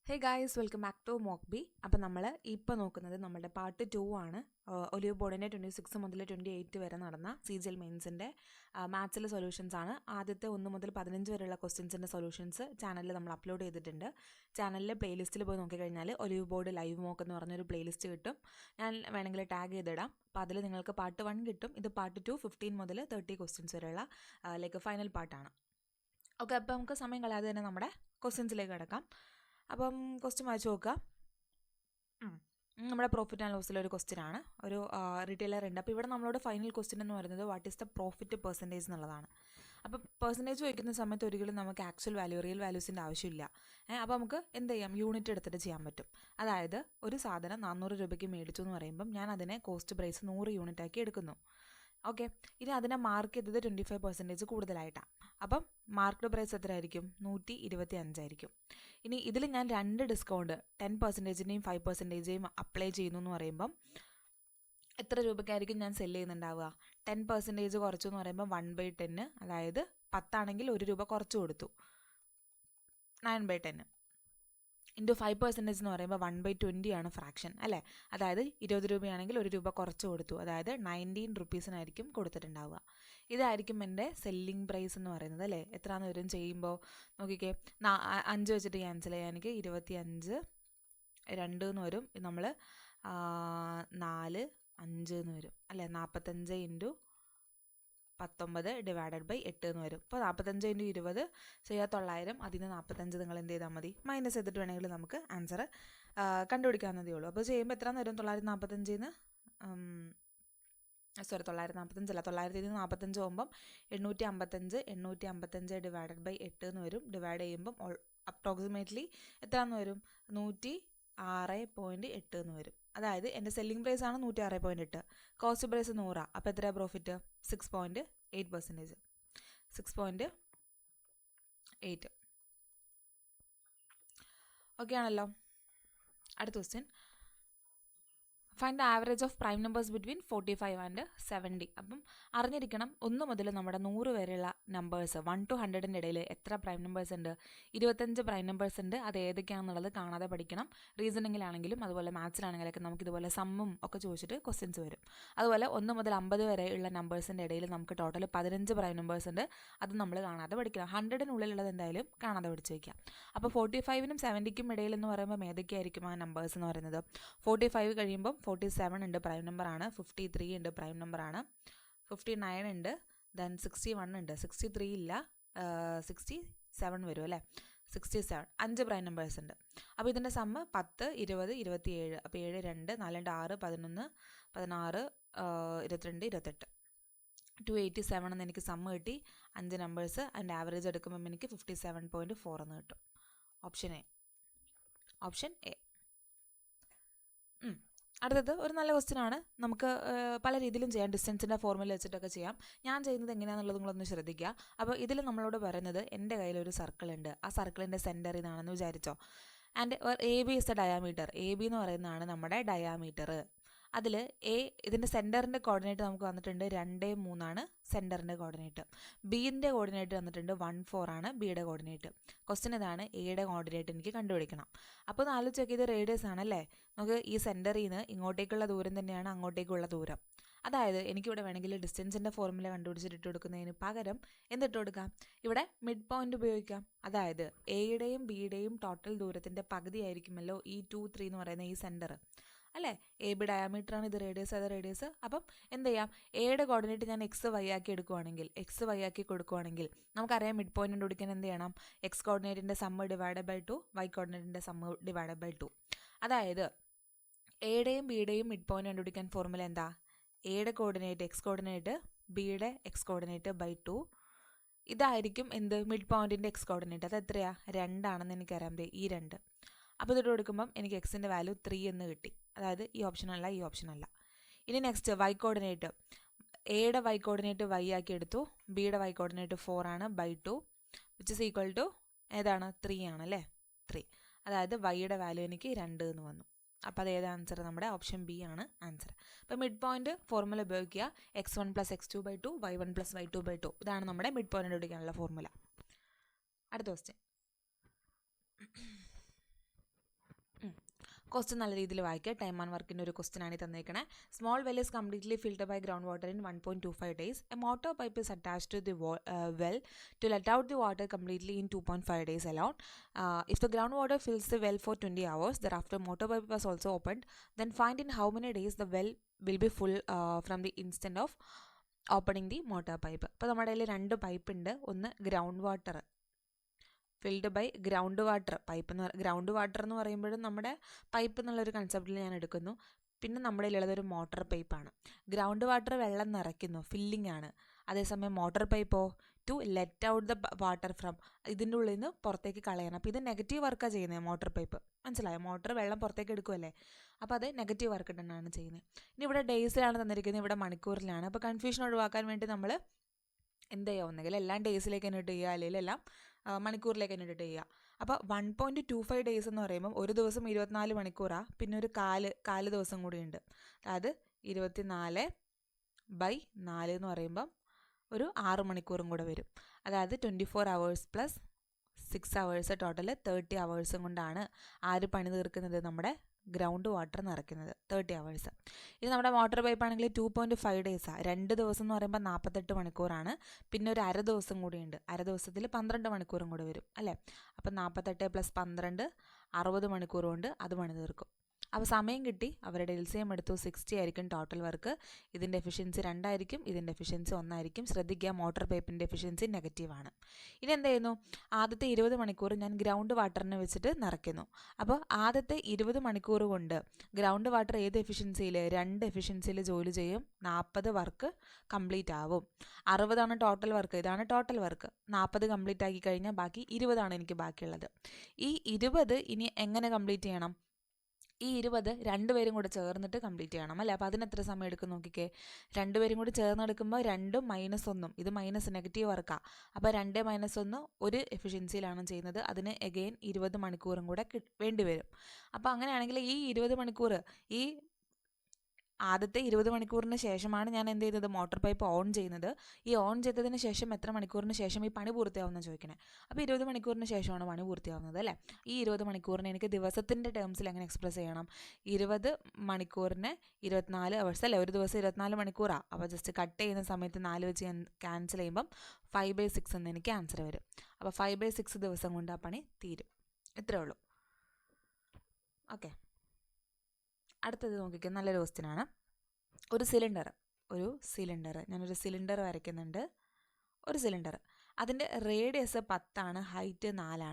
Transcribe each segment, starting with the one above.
Hey guys, welcome back to മോക്ബി. അപ്പോൾ നമ്മൾ ഇപ്പോൾ നോക്കുന്നത് നമ്മുടെ പാർട്ട് 2 ആണ്. ഒലിവ് ബോർഡിൻ്റെ 26 മുതൽ 28 വരെ നടന്ന CGL മെയിൻസിൻ്റെ മാത്സിലെ സൊല്യൂഷൻസ് ആണ്. ആദ്യത്തെ 1 മുതൽ 15 വരെയുള്ള ക്വസ്റ്റ്യൻസിൻ്റെ സൊല്യൂഷൻസ് ചാനലിൽ നമ്മൾ അപ്ലോഡ് ചെയ്തിട്ടുണ്ട്. ചാനലിലെ പ്ലേലിസ്റ്റിൽ പോയി നോക്കിക്കഴിഞ്ഞാൽ ഒലിവ് ബോർഡ് ലൈവ് മോക്ക് എന്ന് പറഞ്ഞൊരു പ്ലേലിസ്റ്റ് കിട്ടും. ഞാൻ വേണമെങ്കിൽ ടാഗ് ചെയ്തിടാം. അപ്പോൾ അതിൽ നിങ്ങൾക്ക് പാർട്ട് 1 കിട്ടും. ഇത് പാർട്ട് 2 15 മുതൽ 30 ക്വസ്റ്റ്യൻസ് വരെയുള്ള ഫൈനൽ പാർട്ടാണ്. ഓക്കെ, അപ്പോൾ നമുക്ക് സമയം കളയാതെ തന്നെ നമ്മുടെ ക്വസ്റ്റ്യൻസിലേക്ക് കിടക്കാം. അപ്പം ക്വസ്റ്റ്യൻ വായിച്ചു നോക്കുക. നമ്മുടെ പ്രോഫിറ്റ് ആൻഡ് ലോസിലെ ഒരു ക്വസ്റ്റ്യൻ ആണ്. ഒരു റീറ്റെയിലർ ഉണ്ട്. അപ്പോൾ ഇവിടെ നമ്മളോട് ഫൈനൽ ക്വസ്റ്റ്യൻ എന്ന് പറയുന്നത് what is the profit percentage എന്നുള്ളതാണ്. അപ്പോൾ പെർസെൻറ്റേജ് ചോദിക്കുന്ന സമയത്ത് ഒരിക്കലും നമുക്ക് ആക്ച്വൽ വാല്യൂ റിയൽ വാല്യൂസിൻ്റെ ആവശ്യമില്ല. അപ്പോൾ നമുക്ക് എന്ത് ചെയ്യാം, യൂണിറ്റ് എടുത്തിട്ട് ചെയ്യാൻ പറ്റും. അതായത് ഒരു സാധനം 400 രൂപയ്ക്ക് മേടിച്ചു എന്ന് പറയുമ്പം ഞാൻ അതിനെ കോസ്റ്റ് പ്രൈസ് 100 യൂണിറ്റ് ആക്കി എടുക്കുന്നു. ഓക്കെ, ഇനി അതിനെ മാർക്ക് ചെയ്തത് 25% കൂടുതലായിട്ടാണ്. അപ്പം മാർക്ക്ഡ് പ്രൈസ് എത്ര ആയിരിക്കും? 125 ആയിരിക്കും. ഇനി ഇതിൽ ഞാൻ 2 ഡിസ്കൗണ്ട് 10%-ൻ്റെയും 5%-ൻ്റെയും അപ്ലൈ ചെയ്യുന്നു എന്ന് പറയുമ്പം എത്ര രൂപയ്ക്കായിരിക്കും ഞാൻ സെല്ല് ചെയ്യുന്നുണ്ടാവുക? 10% കുറച്ചു എന്ന് പറയുമ്പോൾ 1/10, അതായത് 10 ആണെങ്കിൽ 1 രൂപ കുറച്ച് കൊടുത്തു, 9/10 ഇൻറ്റു 5% എന്ന് പറയുമ്പോൾ 1/20 ആണ് ഫ്രാക്ഷൻ, അല്ലേ? അതായത് 20 രൂപയാണെങ്കിൽ 1 രൂപ കുറച്ച് കൊടുത്തു, അതായത് 19 റുപ്പീസിനായിരിക്കും കൊടുത്തിട്ടുണ്ടാവുക. ഇതായിരിക്കും എൻ്റെ സെല്ലിംഗ് പ്രൈസ് എന്ന് പറയുന്നത്, അല്ലേ? എത്രയാണെന്ന് വരും ചെയ്യുമ്പോൾ നോക്കിക്കേ, 5 വെച്ചിട്ട് ക്യാൻസൽ ചെയ്യാൻ എനിക്ക് 25 2 എന്ന് വരും. നമ്മൾ 4 5 എന്ന് വരും, അല്ലേ? 45 ഇൻറ്റു 19 ഡിവൈഡഡ് ബൈ 8 എന്ന് വരും. അപ്പോൾ 45 ഇൻറ്റു 20 ചെയ്യാൻ 900. അതിന് 45 നിങ്ങൾ എന്ത് ചെയ്താൽ മതി, മൈനസ് ചെയ്തിട്ട് വേണമെങ്കിൽ നമുക്ക് ആൻസർ കണ്ടുപിടിക്കാവുന്നതേ ഉള്ളൂ. അപ്പോൾ ചെയ്യുമ്പോൾ എത്രയാണെന്ന് വരും? 945 945 അല്ല, 945 പോകുമ്പം 855 855 ഡിവൈഡഡ് ബൈ 8 എന്ന് വരും. ഡിവൈഡ് ചെയ്യുമ്പം അപ്രോക്സിമേറ്റ്ലി എത്രയാണെന്ന് വരും? 106.8 എന്ന് വരും. അതായത് എൻ്റെ സെല്ലിംഗ് പ്രൈസ് ആണ് 106.8, കോസ്റ്റ് പ്രൈസ് 100. അപ്പോൾ എത്രയാണ് പ്രോഫിറ്റ്? 6.8%. 6.8. ഓക്കെ ആണല്ലോ. അടുത്ത question, find the average of prime numbers between 45 and 70. അപ്പം അറിഞ്ഞിരിക്കണം, 1 മുതൽ നമ്മുടെ 100 വരെയുള്ള നമ്പേഴ്സ് 1 to 100ൻ്റെ ഇടയിൽ എത്ര പ്രൈം നമ്പേഴ്സ് ഉണ്ട്? 25 പ്രൈം നമ്പേഴ്സ് ഉണ്ട്. അത് ഏതൊക്കെയാണെന്നുള്ളത് കാണാതെ പഠിക്കണം. റീസണിങ്ങിലാണെങ്കിലും അതുപോലെ മാത്സിലാണെങ്കിലൊക്കെ നമുക്കിതുപോലെ സമ്മും ഒക്കെ ചോദിച്ചിട്ട് ക്വസ്റ്റ്യൻസ് വരും. അതുപോലെ 1 മുതൽ 50 വരെയുള്ള നമ്പേഴ്സിൻ്റെ ഇടയിൽ നമുക്ക് ടോട്ടൽ 15 പ്രൈം നമ്പേഴ്സ് ഉണ്ട്. അത് നമ്മൾ കാണാതെ പഠിക്കണം. 100-നുള്ളിലുള്ളത് എന്തായാലും കാണാതെ പഠിച്ചു വയ്ക്കാം. അപ്പോൾ 45നും 70ക്കും ഇടയിൽ എന്ന് പറയുമ്പോൾ ഏതൊക്കെയായിരിക്കും ആ നമ്പേഴ്സ് എന്ന് പറയുന്നത്? 45 കഴിയുമ്പം 47 ഉണ്ട്, പ്രൈം നമ്പറാണ്. 53 ഉണ്ട്, പ്രൈം നമ്പറാണ്. 59 ഉണ്ട്, ദെൻ 61 ഉണ്ട്. 63 ഇല്ല, 67 വരും, അല്ലേ? 67 5 പ്രൈം നമ്പേഴ്സ് ഉണ്ട്. അപ്പോൾ ഇതിൻ്റെ സമ്മ് 10 20 27. അപ്പോൾ 7 2 4 2 6 11 16 22 28 287 എന്ന് എനിക്ക് സമ്മ് കിട്ടി. 5 നമ്പേഴ്സ്. അതിൻ്റെ ആവറേജ് എടുക്കുമ്പം എനിക്ക് 57.4 എന്ന് കിട്ടും. Option A. അടുത്തത് ഒരു നല്ല ക്വസ്റ്റ്യൻ ആണ്. നമുക്ക് പല രീതിയിലും ചെയ്യാം. ഡിസ്റ്റൻസിൻ്റെ ഫോർമുല വെച്ചിട്ടൊക്കെ ചെയ്യാം. ഞാൻ ചെയ്യുന്നത് എങ്ങനെയാണെന്നുള്ളത് നിങ്ങളൊന്ന് ശ്രദ്ധിക്കുക. അപ്പോൾ ഇതിൽ നമ്മളോട് പറയുന്നത് എൻ്റെ കയ്യിലൊരു സർക്കിൾ ഉണ്ട്. ആ സർക്കിളിൻ്റെ സെൻറ്റർ ഇതാണെന്ന് വിചാരിച്ചോ. And AB is the diameter. AB എന്ന് പറയുന്നതാണ് നമ്മുടെ ഡയാമീറ്റർ. അതിൽ ഇതിൻ്റെ സെൻറ്ററിൻ്റെ കോർഡിനേറ്റ് നമുക്ക് വന്നിട്ടുണ്ട് 2 3 ആണ് സെൻറ്ററിൻ്റെ കോർഡിനേറ്റ്. ബിൻ്റെ കോർഡിനേറ്റ് വന്നിട്ടുണ്ട് 1 4 ആണ് ബിയുടെ കോർഡിനേറ്റ്. ക്വസ്റ്റ്യൻ ഇതാണ്, എയുടെ കോർഡിനേറ്റ് എനിക്ക് കണ്ടുപിടിക്കണം. അപ്പോൾ ഒന്ന് ആലോചിച്ച് നോക്കി, ഇത് റേഡിയസ് ആണല്ലേ? നമുക്ക് ഈ സെൻറ്ററിൽ നിന്ന് ഇങ്ങോട്ടേക്കുള്ള ദൂരം തന്നെയാണ് അങ്ങോട്ടേക്കുള്ള ദൂരം. അതായത് എനിക്കിവിടെ വേണമെങ്കിൽ ഡിസ്റ്റൻസിൻ്റെ ഫോർമുല കണ്ടുപിടിച്ചിട്ട് ഇട്ട് കൊടുക്കുന്നതിന് പകരം എന്തിട്ട് കൊടുക്കാം? ഇവിടെ മിഡ് പോയിന്റ് ഉപയോഗിക്കാം. അതായത് എയുടെയും ബിയുടെയും ടോട്ടൽ ദൂരത്തിൻ്റെ പകുതി ആയിരിക്കുമല്ലോ ഈ 2 3 എന്ന് പറയുന്ന ഈ സെൻറ്റർ, അല്ലേ? AB ഡയാമീറ്ററാണ്, ഇത് റേഡിയസ്, അത് റേഡിയസ്. അപ്പം എന്ത് ചെയ്യാം, എയുടെ കോർഡിനേറ്റ് ഞാൻ XY ആക്കി എടുക്കുവാണെങ്കിൽ, XY ആക്കി കൊടുക്കുവാണെങ്കിൽ നമുക്കറിയാം മിഡ് പോയിന്റ് കണ്ടുപിടിക്കാൻ എന്ത് ചെയ്യണം? X കോർഡിനേറ്റിൻ്റെ സമ്മ് ഡിവൈഡഡ് ബൈ 2, Y കോർഡിനേറ്റിൻ്റെ സമ്മ് ഡിവൈഡഡ് ബൈ 2. അതായത് എയുടെയും ബിയുടെയും മിഡ് പോയിന്റ് കണ്ടുപിടിക്കാൻ ഫോർമുല എന്താ? എയുടെ കോർഡിനേറ്റ് X കോർഡിനേറ്റ്, ബിയുടെ X കോർഡിനേറ്റ് ബൈ 2. ഇതായിരിക്കും എന്ത്? മിഡ് പോയിന്റിൻ്റെ X കോർഡിനേറ്റ്. അത് എത്രയാ? 2 ആണെന്ന് എനിക്കറിയാം, ഈ 2. അപ്പോൾ ഇതിട്ട് കൊടുക്കുമ്പം എനിക്ക് എക്സിൻ്റെ വാല്യൂ 3 എന്ന് കിട്ടി. അതായത് ഈ ഓപ്ഷൻ അല്ല, ഈ ഓപ്ഷൻ അല്ല. ഇനി നെക്സ്റ്റ് Y കോർഡിനേറ്റ്. എയുടെ Y കോർഡിനേറ്റ് Y ആക്കി എടുത്തു, ബിയുടെ Y കോർഡിനേറ്റ് 4 ആണ് by 2 which is equal to ഏതാണ്? 3 ആണല്ലേ? 3. അതായത് Yയുടെ വാല്യൂ എനിക്ക് 2 എന്ന് വന്നു. അപ്പോൾ അത് ഏത് ആൻസർ? നമ്മുടെ ഓപ്ഷൻ ബി ആണ് ആൻസർ. അപ്പോൾ മിഡ് പോയിന്റ് ഫോർമുല ഉപയോഗിക്കുക. x1 + x2 / 2 y1 + y2 / 2. ഇതാണ് നമ്മുടെ മിഡ് പോയിന്റ് കണ്ടുപിടിക്കാനുള്ള ഫോർമുല. അടുത്ത ക്വസ്റ്റ്യൻ, ക്വസ്റ്റ്യൻ നല്ല രീതിയിൽ വായിക്കുക. ടൈം ആൻഡ് വർക്കിൻ്റെ ഒരു ക്വസ്റ്റ്യൻ ആണ് തന്നേക്കണേ. Small well is completely filled by ground water in 1.25 days. A motor pipe is attached to the well to let out the water completely in 2.5 days alone. If the groundwater fills the well for 20 hours, thereafter motor pipe was also opened, then find in how many days the well will be full from the instant of opening the motor pipe. അപ്പോൾ നമ്മുടെ കയ്യിൽ 2 pipe ഉണ്ട്. ഒന്ന് ground water filled by ground water pipe ground water എന്ന് പറയുമ്പോഴും നമ്മുടെ pipe എന്നുള്ളൊരു കൺസെപ്റ്റിൽ ഞാൻ എടുക്കുന്നു. പിന്നെ നമ്മുടെ കയ്യിലുള്ളതൊരു മോട്ടോർ പൈപ്പാണ്. ഗ്രൗണ്ട് വാട്ടർ വെള്ളം നിറയ്ക്കുന്നു, ഫില്ലിംഗ് ആണ്. അതേസമയം മോട്ടോർ പൈപ്പോ to let out the water from, ഇതിൻ്റെ ഉള്ളിൽ നിന്ന് പുറത്തേക്ക് കളയണം. അപ്പോൾ ഇത് നെഗറ്റീവ് വർക്കാണ് ചെയ്യുന്നത് മോട്ടോർ പൈപ്പ്. മനസ്സിലായോ? മോട്ടർ വെള്ളം പുറത്തേക്ക് എടുക്കുമല്ലേ, അപ്പോൾ അത് നെഗറ്റീവ് വർക്ക് തന്നെയാണ് ചെയ്യുന്നത്. ഇനി ഇവിടെ ഡേയ്സിലാണ് തന്നിരിക്കുന്നത്, ഇവിടെ മണിക്കൂറിലാണ്. അപ്പോൾ കൺഫ്യൂഷൻ ഒഴിവാക്കാൻ വേണ്ടി നമ്മൾ എന്ത് ചെയ്യുക, ഒന്നുകിൽ എല്ലാം ഡേയ്സിലേക്ക് തന്നെ ഇട്ട് ചെയ്യുക, അല്ലെങ്കിൽ എല്ലാം മണിക്കൂറിലേക്ക് തന്നെ ഇട്ടിട്ട് ചെയ്യുക. അപ്പോൾ 1.25 days എന്ന് പറയുമ്പം ഒരു ദിവസം 24 മണിക്കൂറാണ്. പിന്നെ ഒരു കാല് ദിവസം കൂടിയുണ്ട്. അതായത് 24/4 എന്ന് പറയുമ്പം ഒരു 6 മണിക്കൂറും കൂടെ വരും. അതായത് 24 hours + 6 hours ടോട്ടൽ 30 hours കൊണ്ടാണ് ആര് പണി തീർക്കുന്നത്, നമ്മുടെ ഗ്രൗണ്ട് വാട്ടർ നിറയ്ക്കുന്നത്. 30 hours. ഇത് നമ്മുടെ മോട്ടോർ പൈപ്പ് ആണെങ്കിൽ 2.5 days. 2 ദിവസം എന്ന് പറയുമ്പോൾ 48 മണിക്കൂറാണ്. പിന്നെ ഒരു അര ദിവസം കൂടിയുണ്ട്. അര ദിവസത്തിൽ 12 മണിക്കൂറും കൂടെ വരും അല്ലേ. അപ്പം 48 + 12 60 മണിക്കൂർ കൊണ്ട് അത് പണി തീർക്കും. അപ്പോൾ സമയം കിട്ടി. അവരുടെ എൽസിഎം എടുത്തു 60 ആയിരിക്കും ടോട്ടൽ വർക്ക്. ഇതിൻ്റെ എഫിഷ്യൻസി 2 ആയിരിക്കും, ഇതിൻ്റെ എഫിഷ്യൻസി 1 ആയിരിക്കും. ശ്രദ്ധിക്കുക, മോട്ടോർ പൈപ്പിൻ്റെ എഫിഷ്യൻസി നെഗറ്റീവാണ്. ഇനി എന്ത് ചെയ്യുന്നു, ആദ്യത്തെ 20 മണിക്കൂർ ഞാൻ ഗ്രൗണ്ട് വാട്ടറിനെ വെച്ചിട്ട് നിറയ്ക്കുന്നു. അപ്പോൾ ആദ്യത്തെ 20 മണിക്കൂർ കൊണ്ട് ഗ്രൗണ്ട് വാട്ടർ ഏത് എഫിഷ്യൻസിയിൽ, 2 എഫിഷ്യൻസിയിൽ ജോലി ചെയ്യും. 40 വർക്ക് കംപ്ലീറ്റ് ആവും. 60 ടോട്ടൽ വർക്ക്, ഇതാണ് ടോട്ടൽ വർക്ക്. 40 കംപ്ലീറ്റ് ആക്കി കഴിഞ്ഞാൽ ബാക്കി 20 എനിക്ക് ബാക്കിയുള്ളത്. ഈ 20 ഇനി എങ്ങനെ കംപ്ലീറ്റ് ചെയ്യണം? ഈ 20 രണ്ടുപേരും കൂടെ ചേർന്നിട്ട് കംപ്ലീറ്റ് ചെയ്യണം അല്ലേ. അപ്പോൾ അതിനെത്ര സമയം എടുക്കും നോക്കിക്കേ. രണ്ടുപേരും കൂടി ചേർന്നെടുക്കുമ്പോൾ 2 - 1, ഇത് മൈനസ് നെഗറ്റീവ് വർക്കാണ്. അപ്പോൾ 2 - 1 ഒരു എഫിഷ്യൻസിയിലാണ് ചെയ്യുന്നത്. അതിന് എഗെയിൻ 20 മണിക്കൂറും കൂടെ വേണ്ടി വരും. അപ്പോൾ അങ്ങനെയാണെങ്കിൽ ഈ 20 മണിക്കൂർ, ഈ ആദ്യത്തെ 20 മണിക്കൂറിന് ശേഷമാണ് ഞാൻ എന്ത് ചെയ്യുന്നത്, മോട്ടോർ പൈപ്പ് ഓൺ ചെയ്യുന്നത്. ഈ ഓൺ ചെയ്തതിന് ശേഷം എത്ര മണിക്കൂറിന് ശേഷം ഈ പണി പൂർത്തിയാവുമെന്ന് ചോദിക്കണേ. അപ്പോൾ 20 മണിക്കൂറിന് ശേഷമാണ് പണി പൂർത്തിയാവുന്നത് അല്ലേ. ഈ 20 മണിക്കൂറിനെ എനിക്ക് ദിവസത്തിൻ്റെ ടേംസിൽ എങ്ങനെ എക്സ്പ്രസ് ചെയ്യണം? 20 മണിക്കൂറിന് 24 hours അല്ലേ. ഒരു ദിവസം 24 മണിക്കൂറാണ്. അപ്പോൾ ജസ്റ്റ് കട്ട് ചെയ്യുന്ന സമയത്ത് 4 വെച്ച് ഞാൻ ക്യാൻസൽ ചെയ്യുമ്പം 5/6 എന്ന് എനിക്ക് ആൻസർ വരും. അപ്പോൾ 5/6 ദിവസം കൊണ്ട് ആ പണി തീരും. ഇത്രയേ ഉള്ളൂ. ഓക്കെ, അടുത്തത് നോക്കിക്കുക, നല്ലൊരു ക്വസ്റ്റ്യനാണ്. ഒരു സിലിണ്ടർ ഞാനൊരു സിലിണ്ടർ വരയ്ക്കുന്നുണ്ട്. ഒരു സിലിണ്ടർ, അതിൻ്റെ റേഡിയസ് 10 ഹൈറ്റ് 4.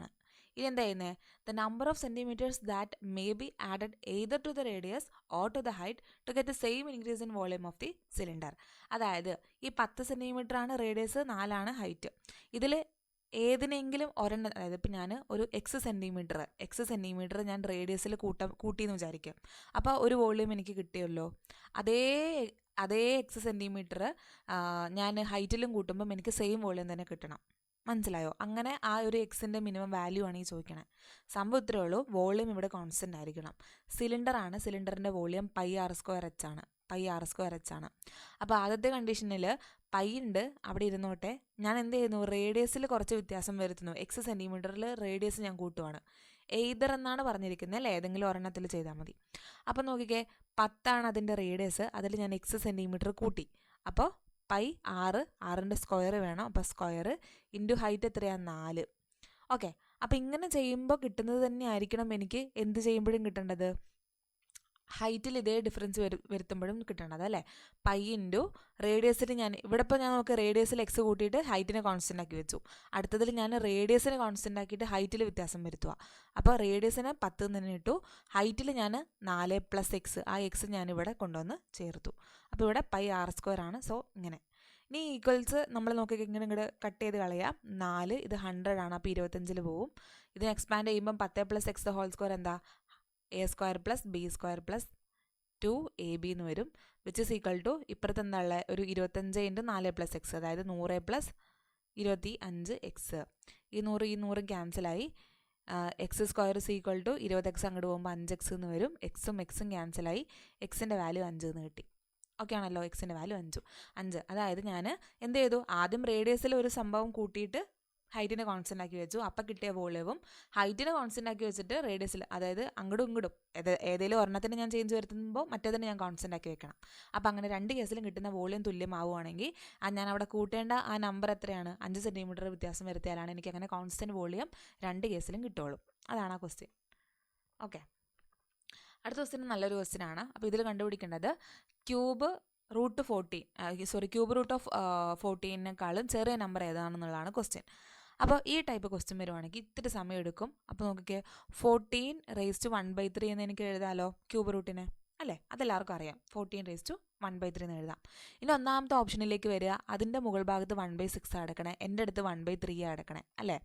ഇനി എന്താ ചെയ്യുന്നത്? The number of centimetres that may be added either to the radius or to the height to get the same increase in volume of the cylinder. അതായത് ഈ 10 സെൻറ്റിമീറ്ററാണ് radius, 4 height. ഇതിൽ ഏതിനെങ്കിലും ഒരെണ്ണം, അതായത് ഇപ്പം ഞാൻ ഒരു എക്സ് സെൻറ്റിമീറ്റർ ഞാൻ റേഡിയസിൽ കൂട്ടിയെന്ന് വിചാരിക്കാം. അപ്പോൾ ഒരു വോളിയം എനിക്ക് കിട്ടിയല്ലോ. അതേ എക്സ് സെൻറ്റിമീറ്റർ ഞാൻ ഹൈറ്റിലും കൂട്ടുമ്പം എനിക്ക് സെയിം വോളിയം തന്നെ കിട്ടണം. മനസ്സിലായോ? അങ്ങനെ ആ ഒരു എക്സിൻ്റെ മിനിമം വാല്യൂ ആണ് ഈ ചോദിക്കണേ. സംഭവം ഇത്രയേ ഉള്ളൂ. വോളിയം ഇവിടെ കോൺസ്റ്റൻ്റ് ആയിരിക്കണം. സിലിണ്ടറാണ്, സിലിണ്ടറിൻ്റെ വോളിയം πr²h ആണ്. അപ്പോൾ ആദ്യത്തെ കണ്ടീഷനിൽ പൈ ഉണ്ട്, അവിടെ ഇരുന്നോട്ടെ. ഞാൻ എന്ത് ചെയ്യുന്നു, റേഡിയസിൽ കുറച്ച് വ്യത്യാസം വരുത്തുന്നു. എക്സ് സെൻറ്റിമീറ്ററിൽ റേഡിയസ് ഞാൻ കൂട്ടുവാണ്. എയ്തർ എന്നാണ് പറഞ്ഞിരിക്കുന്നത് അല്ലേ, ഏതെങ്കിലും ഒരെണ്ണത്തിൽ ചെയ്താൽ മതി. അപ്പോൾ നോക്കിക്കേ, 10 അതിൻ്റെ റേഡിയസ്, അതിൽ ഞാൻ എക്സ് സെൻറ്റിമീറ്റർ കൂട്ടി. അപ്പോൾ പൈ 6ൻ്റെ സ്ക്വയർ വേണം. അപ്പോൾ സ്ക്വയർ ഇൻറ്റു ഹൈറ്റ് എത്രയാണ്, 4. ഓക്കെ, അപ്പോൾ ഇങ്ങനെ ചെയ്യുമ്പോൾ കിട്ടുന്നത് തന്നെ ആയിരിക്കണം എനിക്ക് എന്ത് ചെയ്യുമ്പോഴും കിട്ടേണ്ടത്, ഹൈറ്റിൽ ഇതേ ഡിഫറൻസ് വരുത്തുമ്പോഴും കിട്ടേണ്ടത് അല്ലേ. പൈ ഇൻറ്റു റേഡിയസിൽ ഞാൻ ഇവിടെ ഇപ്പോൾ ഞാൻ നോക്കുക, റേഡിയസിൽ എക്സ് കൂട്ടിയിട്ട് ഹൈറ്റിനെ കോൺസ്റ്റൻ്റ് ആക്കി വെച്ചു. അടുത്തതിൽ ഞാൻ റേഡിയസിനെ കോൺസ്റ്റൻ്റ് ആക്കിയിട്ട് ഹൈറ്റിൽ വ്യത്യാസം വരുത്തുക. അപ്പോൾ റേഡിയസിനെ 10 തന്നെ ഇട്ടു, ഹൈറ്റിൽ ഞാൻ 4 + x, ആ എക്സ് ഞാനിവിടെ കൊണ്ടുവന്ന് ചേർത്തു. അപ്പോൾ ഇവിടെ πr² ആണ്. സോ ഇങ്ങനെ. ഇനി ഈക്വൽസ് നമ്മൾ നോക്കിയൊക്കെ ഇങ്ങനെ കട്ട് ചെയ്ത് കളയാം. 4, ഇത് 100 ആണ്. അപ്പോൾ 25 പോവും. ഇതിന് എക്സ്പാൻഡ് ചെയ്യുമ്പം 10 + x² എന്താ, a² + b² + 2ab എന്ന് വരും. വിച്ച് ഇസ് ഈക്വൽ ടു ഇപ്പുറത്ത് എന്താ ഉള്ളത്, ഒരു 25 × 4 + x, അതായത് 100 + 25x. ഈ 100 ക്യാൻസലായി. x² is equal to 20x അങ്ങോട്ട് പോകുമ്പോൾ 5x എന്ന് വരും. എക്സും ക്യാൻസലായി. എക്സിൻ്റെ വാല്യൂ 5 എന്ന് കിട്ടി. ഓക്കെ ആണല്ലോ, എക്സിൻ്റെ വാല്യൂ 5. അതായത് ഞാൻ എന്ത് ചെയ്തു, ആദ്യം റേഡിയസിൽ ഒരു സംഭവം കൂട്ടിയിട്ട് ഹൈറ്റിനെ കോൺസ്റ്റൻ്റ് ആക്കി വെച്ചു. അപ്പം കിട്ടിയ വോളിയവും ഹൈറ്റിനെ കോൺസ്റ്റൻ്റ് ആക്കി വെച്ചിട്ട് റേഡിയസിൽ, അതായത് അങ്ങോട്ടും ഇങ്ങോട്ടും ഏതെങ്കിലും ഒരെണ്ണത്തിന് ഞാൻ ചേഞ്ച് വരുത്തുമ്പോൾ മറ്റേതിന് ഞാൻ കോൺസ്റ്റൻ്റ് ആക്കി വെക്കണം. അപ്പം അങ്ങനെ രണ്ട് കേസിലും കിട്ടുന്ന വോളിയം തുല്യമാവുകയാണെങ്കിൽ ഞാൻ അവിടെ കൂട്ടേണ്ട ആ നമ്പർ എത്രയാണ്, 5 സെൻറ്റിമീറ്റർ വ്യത്യാസം വരുത്തിയാലാണ് എനിക്ക് അങ്ങനെ കോൺസ്റ്റൻറ്റ് വോളിയം രണ്ട് കേസിലും കിട്ടുള്ളൂ. അതാണ് ആ ക്വസ്റ്റ്യൻ. ഓക്കെ, അടുത്ത ക്വസ്റ്റ്യൻ നല്ലൊരു ക്വസ്റ്റ്യൻ ആണ്. അപ്പോൾ ഇതിൽ കണ്ടുപിടിക്കേണ്ടത് ക്യൂബ് റൂട്ട് ഓഫ് 14 ചെറിയ നമ്പർ ഏതാണെന്നുള്ളതാണ് ക്വസ്റ്റ്യൻ. അപ്പോൾ ഈ ടൈപ്പ് ക്വസ്റ്റ്യൻ വരുവാണെങ്കിൽ ഇത്തിരി സമയം എടുക്കും. അപ്പോൾ നോക്കിക്കേ, 14⁻³ എന്ന് എനിക്ക് എഴുതാമല്ലോ ക്യൂബ് റൂട്ടിനെ, അല്ലേ? അതെല്ലാവർക്കും അറിയാം, 14⁻³ എന്ന് എഴുതാം. ഇനി ഒന്നാമത്തെ ഓപ്ഷനിലേക്ക് വരിക, അതിൻ്റെ മുകൾ ഭാഗത്ത് 1/6 അടക്കണേ, എൻ്റെ അടുത്ത് 1/3 അടക്കണേ, അല്ലേ?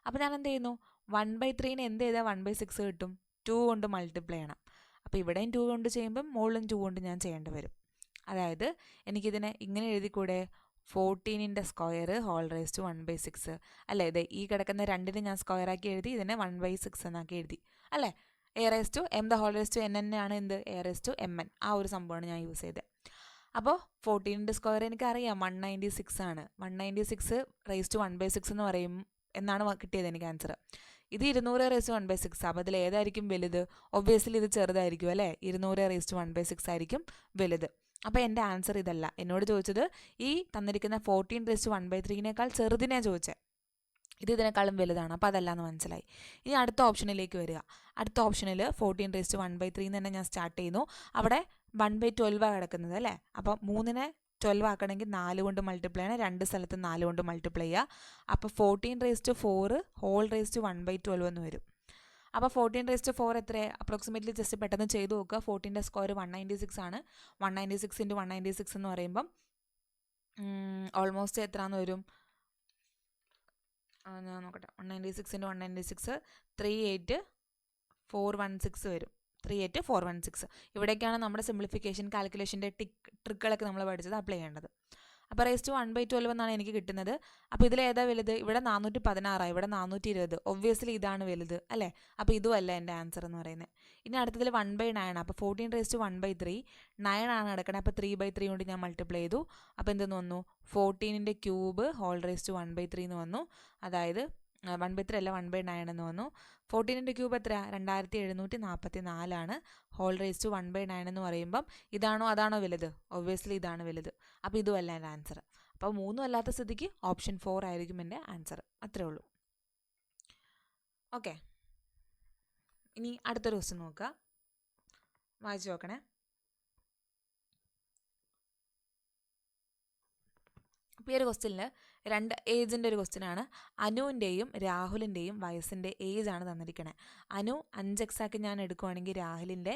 അപ്പോൾ ഞാൻ എന്ത് ചെയ്യുന്നു, 1/3 എന്ത് ചെയ്താൽ 1/6 കിട്ടും, 2 കൊണ്ട് മൾട്ടിപ്ലൈ ചെയ്യണം. അപ്പോൾ ഇവിടെയും 2 കൊണ്ട് ചെയ്യുമ്പം മുകളിലും 2 കൊണ്ട് ഞാൻ ചെയ്യേണ്ടി വരും. അതായത് എനിക്കിതിനെ ഇങ്ങനെ എഴുതിക്കൂടെ, 14² ഹോൾ റേസ് ടു 1/6, അല്ലേ? ഇത് ഈ കിടക്കുന്ന 2നെ ഞാൻ സ്ക്വയർ ആക്കി എഴുതി, ഇതിനെ 1/6 എന്നാക്കി എഴുതി, അല്ലേ? m² തന്നെയാണ് എന്ത്, a⁻mn, ആ ഒരു സംഭവമാണ് ഞാൻ യൂസ് ചെയ്തത്. അപ്പോൾ 14² എനിക്കറിയാം 196 ആണ്. 196 × 1/6 എന്നാണ് കിട്ടിയത് എനിക്ക് ആൻസർ. ഇത് 200⁻⁴. അപ്പോൾ അതിൽ ഏതായിരിക്കും വലുത്? ഒബ്വിയസ്ലി ഇത് ചെറുതായിരിക്കും, അല്ലേ? 200⁻⁴ ആയിരിക്കും വലുത്. അപ്പോൾ എൻ്റെ ആൻസർ ഇതല്ല. എന്നോട് ചോദിച്ചത് ഈ തന്നിരിക്കുന്ന 14⁻⁴ ചെറുതിനെ ചോദിച്ചത്, ഇത് ഇതിനേക്കാളും വലുതാണ്. അപ്പോൾ അതല്ല എന്ന് മനസ്സിലായി. ഇനി അടുത്ത ഓപ്ഷനിലേക്ക് വരിക. അടുത്ത ഓപ്ഷനിൽ 14⁻⁴ തന്നെ ഞാൻ സ്റ്റാർട്ട് ചെയ്യുന്നു. അവിടെ 1/12 കിടക്കുന്നത്, അല്ലേ? അപ്പോൾ 3നെ 12 ആക്കണമെങ്കിൽ 4 കൊണ്ട് മൾട്ടിപ്ലൈ ചെയ്യണം, രണ്ട് സ്ഥലത്ത് 4 കൊണ്ട് മൾട്ടിപ്ലൈ ചെയ്യുക. അപ്പോൾ 14⁻⁴ ഹോൾ റേസ് ടു 1/12 എന്ന് വരും. അപ്പോൾ 14⁻⁴ എത്രയാണ്? അപ്രോക്സിമേറ്റ്ലി ജസ്റ്റ് പെട്ടെന്ന് ചെയ്ത് നോക്കുക. 14ന്റെ സ്ക്വയർ 196 ആണ്. 196 × 196 എന്ന് പറയുമ്പം ഓൾമോസ്റ്റ് എത്രയാണെന്ന് വരും? ഞാൻ നോക്കട്ടെ. 196 × 196 38416 വരും. 38416. ഇവിടേക്കാണ് നമ്മുടെ സിംപ്ലിഫിക്കേഷൻ കാൽക്കുലേഷൻ്റെ ട്രിക്കുകളൊക്കെ നമ്മൾ പഠിച്ചത് അപ്ലൈ ചെയ്യേണ്ടത്. അപ്പോൾ റേസ് ടു 1/12 എന്നാണ് എനിക്ക് കിട്ടുന്നത്. അപ്പോൾ ഇതിൽ ഏതാ വലുത്? ഇവിടെ 416, ഇവിടെ 420. ഒബ്വിയസ്ലി ഇതാണ് വലുത്, അല്ലേ? അപ്പോൾ ഇതും അല്ല എൻ്റെ ആൻസർ എന്ന് പറയുന്നത്. ഇനി അടുത്തതിൽ 1/9. അപ്പോൾ 14⁻⁴ 9 ആണ് കിടക്കണത്. അപ്പോൾ 3/3 കൊണ്ട് ഞാൻ മൾട്ടിപ്ലൈ ചെയ്തു. അപ്പോൾ എന്തെന്ന് വന്നു? 14⁻³ ഹോൾ റേസ് ടു 1/3 എന്ന് വന്നു. അതായത് 1/3 അല്ല, 1/9 എന്ന് വന്നു. 14⁻³ എത്രയാണ്? 2744 ആണ്. ഹോൾ റേസ് ടു 1/9 എന്ന് പറയുമ്പം ഇതാണോ അതാണോ വലുത്? ഒബ്വിയസ്ലി ഇതാണ് വലുത്. അപ്പോൾ ഇതും അല്ല എൻ്റെ ആൻസർ. അപ്പോൾ 3 അല്ലാത്ത സ്ഥിതിക്ക് ഓപ്ഷൻ 4 ആയിരിക്കും എൻ്റെ ആൻസർ. അത്രേ ഉള്ളൂ. ഓക്കെ, ഇനി അടുത്തൊരു ക്വസ്റ്റ്യൻ നോക്കുക, വായിച്ചു നോക്കണേ. അപ്പോൾ ഈ ഒരു ക്വസ്റ്റ്യനിൽ രണ്ട് ഏജിൻ്റെ ഒരു ക്വസ്റ്റ്യനാണ്. അനുവിൻ്റെയും രാഹുലിൻ്റെയും വയസ്സിൻ്റെ ഏജാണ് തന്നിരിക്കണേ. അനു 5x ആക്കി ഞാൻ എടുക്കുവാണെങ്കിൽ രാഹുലിൻ്റെ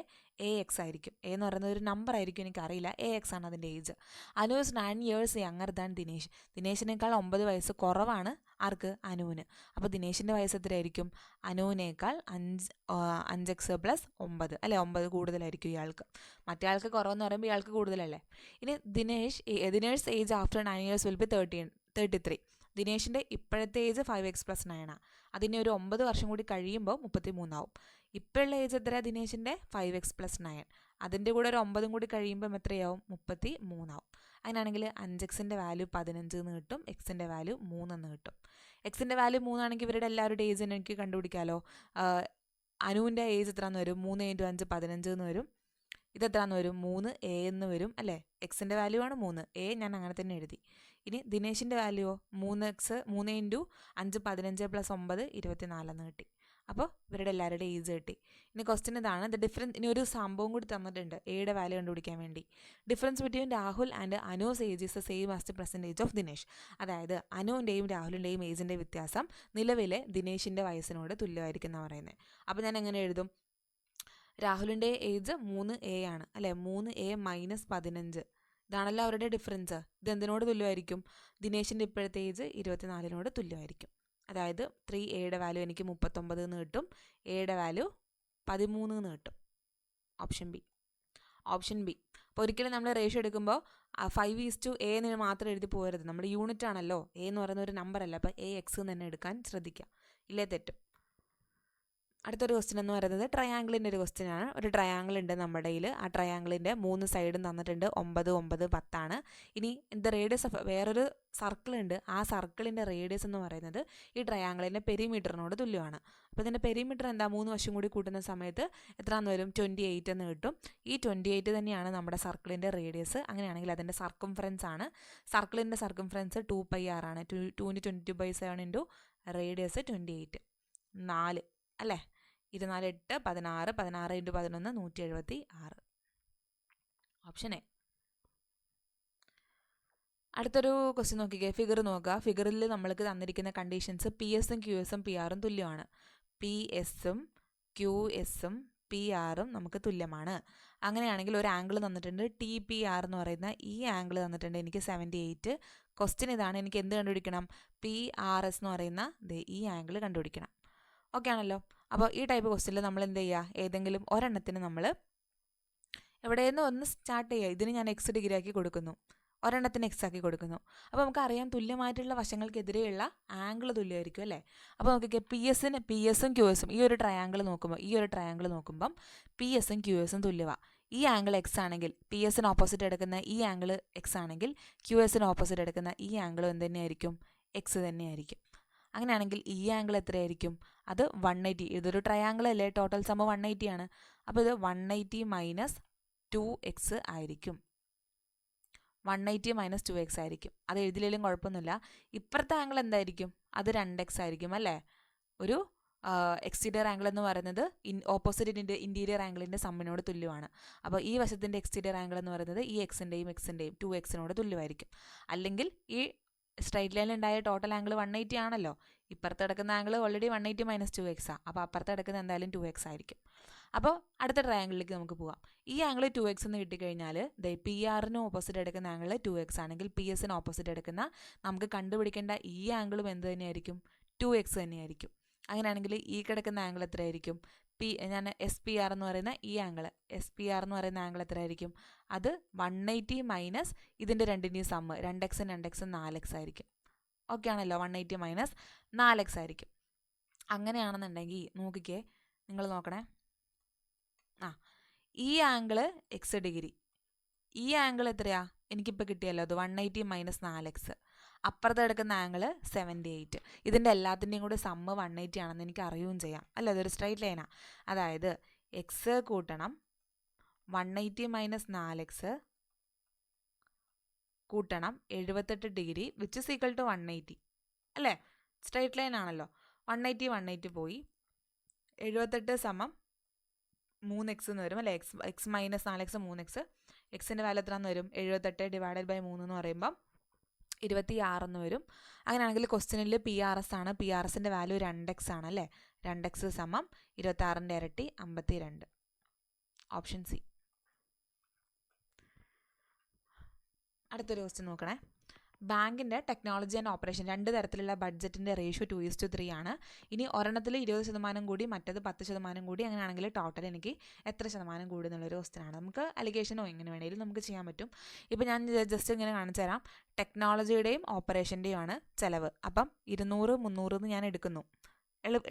AX ആയിരിക്കും. എന്ന് പറയുന്നത് ഒരു നമ്പർ ആയിരിക്കും, എനിക്കറിയില്ല. AX ആണ് അതിൻ്റെ age. Anu is 9 years younger than Dinesh. ദിനേശിനേക്കാൾ 9 വയസ്സ് കുറവാണ് ആർക്ക്? അനുവിന്. അപ്പോൾ ദിനേശിൻ്റെ വയസ്സ് എത്രയായിരിക്കും? അനുവിനേക്കാൾ 5x + 9, അല്ലേ? 9 കൂടുതലായിരിക്കും ഇയാൾക്ക്. മറ്റേ ആൾക്ക് കുറവെന്ന് പറയുമ്പോൾ ഇയാൾക്ക് കൂടുതലല്ലേ. ഇനി Dinesh age after 9 years will be 33. ദിനേശിൻ്റെ ഇപ്പോഴത്തെ ഏജ് 5x + 9 ആണ്. അതിനെ ഒരു 9 വർഷം കൂടി കഴിയുമ്പോൾ 33 ആവും. ഇപ്പോഴുള്ള ഏജ് എത്രയാണ് ദിനേശിൻ്റെ? 5x + 9. അതിൻ്റെ കൂടെ ഒരു 9 കൂടി കഴിയുമ്പം എത്രയാവും? 33 ആവും. അങ്ങനെയാണെങ്കിൽ 5xൻ്റെ വാല്യൂ 15 എന്ന് കിട്ടും, എക്സിൻ്റെ വാല്യൂ 3 എന്ന് കിട്ടും. എക്സിൻ്റെ വാല്യൂ 3 ആണെങ്കിൽ ഇവരുടെ എല്ലാവരുടെ ഏജ് എനിക്ക് കണ്ടുപിടിക്കാമല്ലോ. അനുവിൻ്റെ ഏജ് എത്രയെന്ന് വരും? 3 × 5 15 എന്ന് വരും. ഇതെത്രയെന്ന് വരും? 3a എന്ന് വരും, അല്ലേ? എക്സിൻ്റെ വാല്യൂ ആണ് 3, a ഞാൻ അങ്ങനെ തന്നെ എഴുതി. ഇനി ദിനേശിൻ്റെ വാല്യൂയോ? 3 × 5 15 + 9 24 എന്ന് കിട്ടി. അപ്പോൾ ഇവരുടെ എല്ലാവരുടെ ഏജ് കിട്ടി. ഇനി ക്വസ്റ്റ്യൻ ഇതാണ്, ദ ഡിഫറൻസ്. ഇനി ഒരു സംഭവം കൂടി തന്നിട്ടുണ്ട് എയുടെ വാല്യൂ കണ്ടുപിടിക്കാൻ വേണ്ടി. Difference between Rahul and Anu's age is the same as the present age of Dinesh. അതായത് അനുവിൻ്റെയും രാഹുലിൻ്റെയും ഏജിൻ്റെ വ്യത്യാസം നിലവിലെ ദിനേശിൻ്റെ വയസ്സിനോട് തുല്യമായിരിക്കും എന്നാണ് പറയുന്നത്. അപ്പോൾ ഞാൻ എങ്ങനെ എഴുതും? രാഹുലിൻ്റെ ഏജ് 3a ആണ്, അല്ലേ? 3a - 15. ഇതാണല്ലോ അവരുടെ ഡിഫറൻസ്. ഇതെന്തിനോട് തുല്യമായിരിക്കും? ദിനേശിൻ്റെ ഇപ്പോഴത്തെ ഏജ് 24 തുല്യമായിരിക്കും. അതായത് 3aയുടെ വാല്യൂ എനിക്ക് 39 എന്ന് കിട്ടും, എയുടെ വാല്യൂ 13 എന്ന് കിട്ടും. Option B. അപ്പോൾ ഒരിക്കലും നമ്മൾ റേഷ്യോ എടുക്കുമ്പോൾ 5:a എന്ന് മാത്രം എഴുതി പോകരുത്. നമ്മുടെ യൂണിറ്റ് ആണല്ലോ, a എന്ന് പറയുന്ന ഒരു നമ്പർ അല്ല. അപ്പോൾ AX എന്ന് തന്നെ എടുക്കാൻ ശ്രദ്ധിക്കുക, ഇല്ലേ തെറ്റും. അടുത്തൊരു ക്വസ്റ്റ്യൻ എന്ന് പറയുന്നത് ട്രയാങ്കിളിൻ്റെ ഒരു ക്വസ്റ്റ്യൻ ആണ്. ഒരു ട്രയാങ്കിൾ ഉണ്ട് നമ്മുടെ കയ്യിൽ. ആ ട്രയാങ്കിളിൻ്റെ 3 സൈഡും തന്നിട്ടുണ്ട്. 9, 9, 10 ഇനി ദ റേഡിയസ് ഓഫ് വേറൊരു സർക്കിൾ ഉണ്ട്. ആ സർക്കിളിൻ്റെ റേഡിയസ് എന്ന് പറയുന്നത് ഈ ട്രയാങ്കിളിൻ്റെ പെരിമീറ്ററിനോട് തുല്യമാണ്. അപ്പോൾ ഇതിൻ്റെ പെരിമീറ്റർ എന്താ, 3 വശം കൂടി കൂട്ടുന്ന സമയത്ത് എത്രയാണെന്ന് വരും, 28 എന്ന് കിട്ടും. ഈ 28 തന്നെയാണ് നമ്മുടെ സർക്കിളിൻ്റെ റേഡിയസ്. അങ്ങനെയാണെങ്കിൽ അതിൻ്റെ സർക്കംഫറൻസ് ആണ്. സർക്കിളിൻ്റെ സർക്കംഫറൻസ് 2πr ആണ്. 2 × 22/7 ഇൻറ്റു റേഡിയസ് 28, 4 അല്ലേ. 24, 8, 16, 16 × 11, 176. Option A. അടുത്തൊരു ക്വസ്റ്റ്യൻ നോക്കിക്കേ, ഫിഗർ നോക്കുക. ഫിഗറിൽ നമ്മൾക്ക് തന്നിരിക്കുന്ന കണ്ടീഷൻസ് PS-ഉം QS-ഉം PR-ഉം തുല്യമാണ്. PS-ഉം QS-ഉം PR-ഉം നമുക്ക് തുല്യമാണ്. അങ്ങനെയാണെങ്കിൽ ഒരു ആംഗിൾ തന്നിട്ടുണ്ട്, TPR എന്ന് പറയുന്ന ഈ ആംഗിൾ തന്നിട്ടുണ്ട് എനിക്ക് 78. ക്വസ്റ്റ്യൻ ഇതാണ്, എനിക്ക് എന്ത് കണ്ടുപിടിക്കണം, PRS എന്ന് പറയുന്ന ഈ ആംഗിൾ കണ്ടുപിടിക്കണം. ഓക്കെ ആണല്ലോ. അപ്പോൾ ഈ ടൈപ്പ് ക്വസ്റ്റ്യനിൽ നമ്മൾ എന്ത് ചെയ്യുക, ഏതെങ്കിലും ഒരെണ്ണത്തിന് നമ്മൾ എവിടെയെന്ന് ഒന്ന് സ്റ്റാർട്ട് ചെയ്യുക. ഇതിന് ഞാൻ X ഡിഗ്രി ആക്കി കൊടുക്കുന്നു, ഒരെണ്ണത്തിന് X ആക്കി കൊടുക്കുന്നു. അപ്പോൾ നമുക്കറിയാം തുല്യമായിട്ടുള്ള വശങ്ങൾക്കെതിരെയുള്ള ആംഗിൾ തുല്യമായിരിക്കും അല്ലേ. അപ്പോൾ നോക്കിക്കേ, PS-ഉം QS-ഉം ഈ ഒരു ട്രയാങ്കിൾ നോക്കുമ്പം PS-ഉം QS-ഉം തുല്യമാണ്. ഈ ആംഗിൾ X ആണെങ്കിൽ PS-ന് ഓപ്പോസിറ്റ് എടുക്കുന്ന ഈ ആംഗിൾ X ആണെങ്കിൽ QS-ന് ഓപ്പോസിറ്റ് എടുക്കുന്ന ഈ ആംഗിളും എന്ത് തന്നെയായിരിക്കും, X തന്നെയായിരിക്കും. അങ്ങനെയാണെങ്കിൽ ഈ ആംഗിൾ എത്രയായിരിക്കും, അത് 180. ഇതൊരു ട്രയാങ്കിൾ അല്ലേ, ടോട്ടൽ സം 180 ആണ്. അപ്പോൾ ഇത് 180 മൈനസ് 2x ആയിരിക്കും. 180 മൈനസ് 2x ആയിരിക്കും. അത് എഴുതിയില്ലെങ്കിലും കുഴപ്പമൊന്നുമില്ല. ഇപ്പുറത്തെ ആംഗിൾ എന്തായിരിക്കും, അത് 2x ആയിരിക്കും അല്ലേ. ഒരു എക്സ്റ്റീരിയർ ആംഗിൾ എന്ന് പറയുന്നത് ഓപ്പോസിറ്റ് ഇൻറ്റീരിയർ ആംഗിളിൻ്റെ സമ്മിനോട് തുല്യമാണ്. അപ്പോൾ ഈ വശത്തിൻ്റെ എക്സ്റ്റീരിയർ ആംഗിൾ എന്ന് പറയുന്നത് ഈ എക്സിൻ്റെയും 2xനോട് തുല്യമായിരിക്കും. അല്ലെങ്കിൽ ഈ സ്ട്രൈറ്റ് ലൈനിൽ ഉണ്ടായ ടോട്ടൽ ആംഗിൾ 180 ആണല്ലോ. ഇപ്പുറത്ത് കിടക്കുന്ന ആംഗിൾ ഓൾറെഡി 180 മൈനസ് 2x ആണ്. അപ്പോൾ അപ്പുറത്ത് കിടക്കുന്ന എന്തായാലും 2x ആയിരിക്കും. അപ്പോൾ അടുത്ത ട്രയാങ്കിളിലേക്ക് നമുക്ക് പോകാം. ഈ ആംഗിൾ 2x എന്ന് കിട്ടിക്കഴിഞ്ഞാൽ PR-ന് ഓപ്പോസിറ്റ് എടുക്കുന്ന ആംഗിൾ 2x ആണെങ്കിൽ PS-ന് ഓപ്പോസിറ്റ് എടുക്കുന്ന നമുക്ക് കണ്ടുപിടിക്കേണ്ട ഈ ആംഗിളും എന്ത് തന്നെയായിരിക്കും, 2x തന്നെയായിരിക്കും. അങ്ങനെയാണെങ്കിൽ ഈ കിടക്കുന്ന ആംഗിൾ എത്രയായിരിക്കും, ഞാൻ SPR എന്ന് പറയുന്ന ഈ ആംഗിൾ എത്രയായിരിക്കും, അത് 180 മൈനസ് ഇതിൻ്റെ രണ്ടിൻ്റെയും സമ്മ് 2x 4x ആയിരിക്കും. ഓക്കെ ആണല്ലോ. 180 മൈനസ് 4x ആയിരിക്കും. അങ്ങനെയാണെന്നുണ്ടെങ്കിൽ നോക്കിക്കേ, നിങ്ങൾ നോക്കണേ. ഈ ആംഗിൾ X ഡിഗ്രി, ഈ ആംഗിൾ എത്രയാ, എനിക്കിപ്പോൾ കിട്ടിയല്ലോ അത് 180 മൈനസ് 4x. അപ്പുറത്ത് കിടക്കുന്ന ആംഗിൾ 78. ഇതിൻ്റെ എല്ലാത്തിൻ്റെയും കൂടെ സമ്മ് 180 ആണെന്ന് എനിക്ക് അറിയുകയും ചെയ്യാം അല്ല. അതൊരു സ്ട്രൈറ്റ് ലൈനാണ്. അതായത് x കൂട്ടണം 180 മൈനസ് 4x കൂട്ടണം 78 degree which is equal to 180 അല്ലേ. സ്ട്രൈറ്റ് ലൈൻ ആണല്ലോ. 180 പോയി 78 സമം 3x എന്ന് വരും അല്ലേ. x minus 4x 3x. എക്സിൻ്റെ വാല്യൂ എത്രയെന്ന് വരും, 78 ഡിവൈഡഡ് ബൈ 3 എന്ന് പറയുമ്പം 26 എന്ന് വരും. അങ്ങനെയാണെങ്കിൽ ക്വസ്റ്റ്യനിൽ PRS ആണ്. PRSൻ്റെ വാല്യൂ 2x ആണ് അല്ലേ. 2x സമം 26ൻ്റെ ഇരട്ടി 52. Option C. അടുത്തൊരു ക്വസ്റ്റ്യൻ നോക്കണേ. ബാങ്കിൻ്റെ ടെക്നോളജി ആൻഡ് ഓപ്പറേഷൻ 2 തരത്തിലുള്ള ബഡ്ജറ്റിൻ്റെ റേഷ്യോ 2:3 ആണ്. ഇനി ഒരെണ്ണത്തിൽ 20% കൂടി മറ്റത് 10% കൂടി, അങ്ങനെയാണെങ്കിൽ ടോട്ടൽ എനിക്ക് എത്ര ശതമാനം കൂടി എന്നുള്ളൊരു ക്വസ്റ്റ്യൻ ആണ്. നമുക്ക് അലിഗേഷനോ എങ്ങനെ വേണമെങ്കിലും നമുക്ക് ചെയ്യാൻ പറ്റും. ഇപ്പോൾ ഞാൻ ജസ്റ്റ് ഇങ്ങനെ കാണിച്ചു തരാം. ടെക്നോളജിയുടെയും ഓപ്പറേഷൻ്റെയും ആണ് ചിലവ്. അപ്പം 200, 300 എന്ന് ഞാൻ എടുക്കുന്നു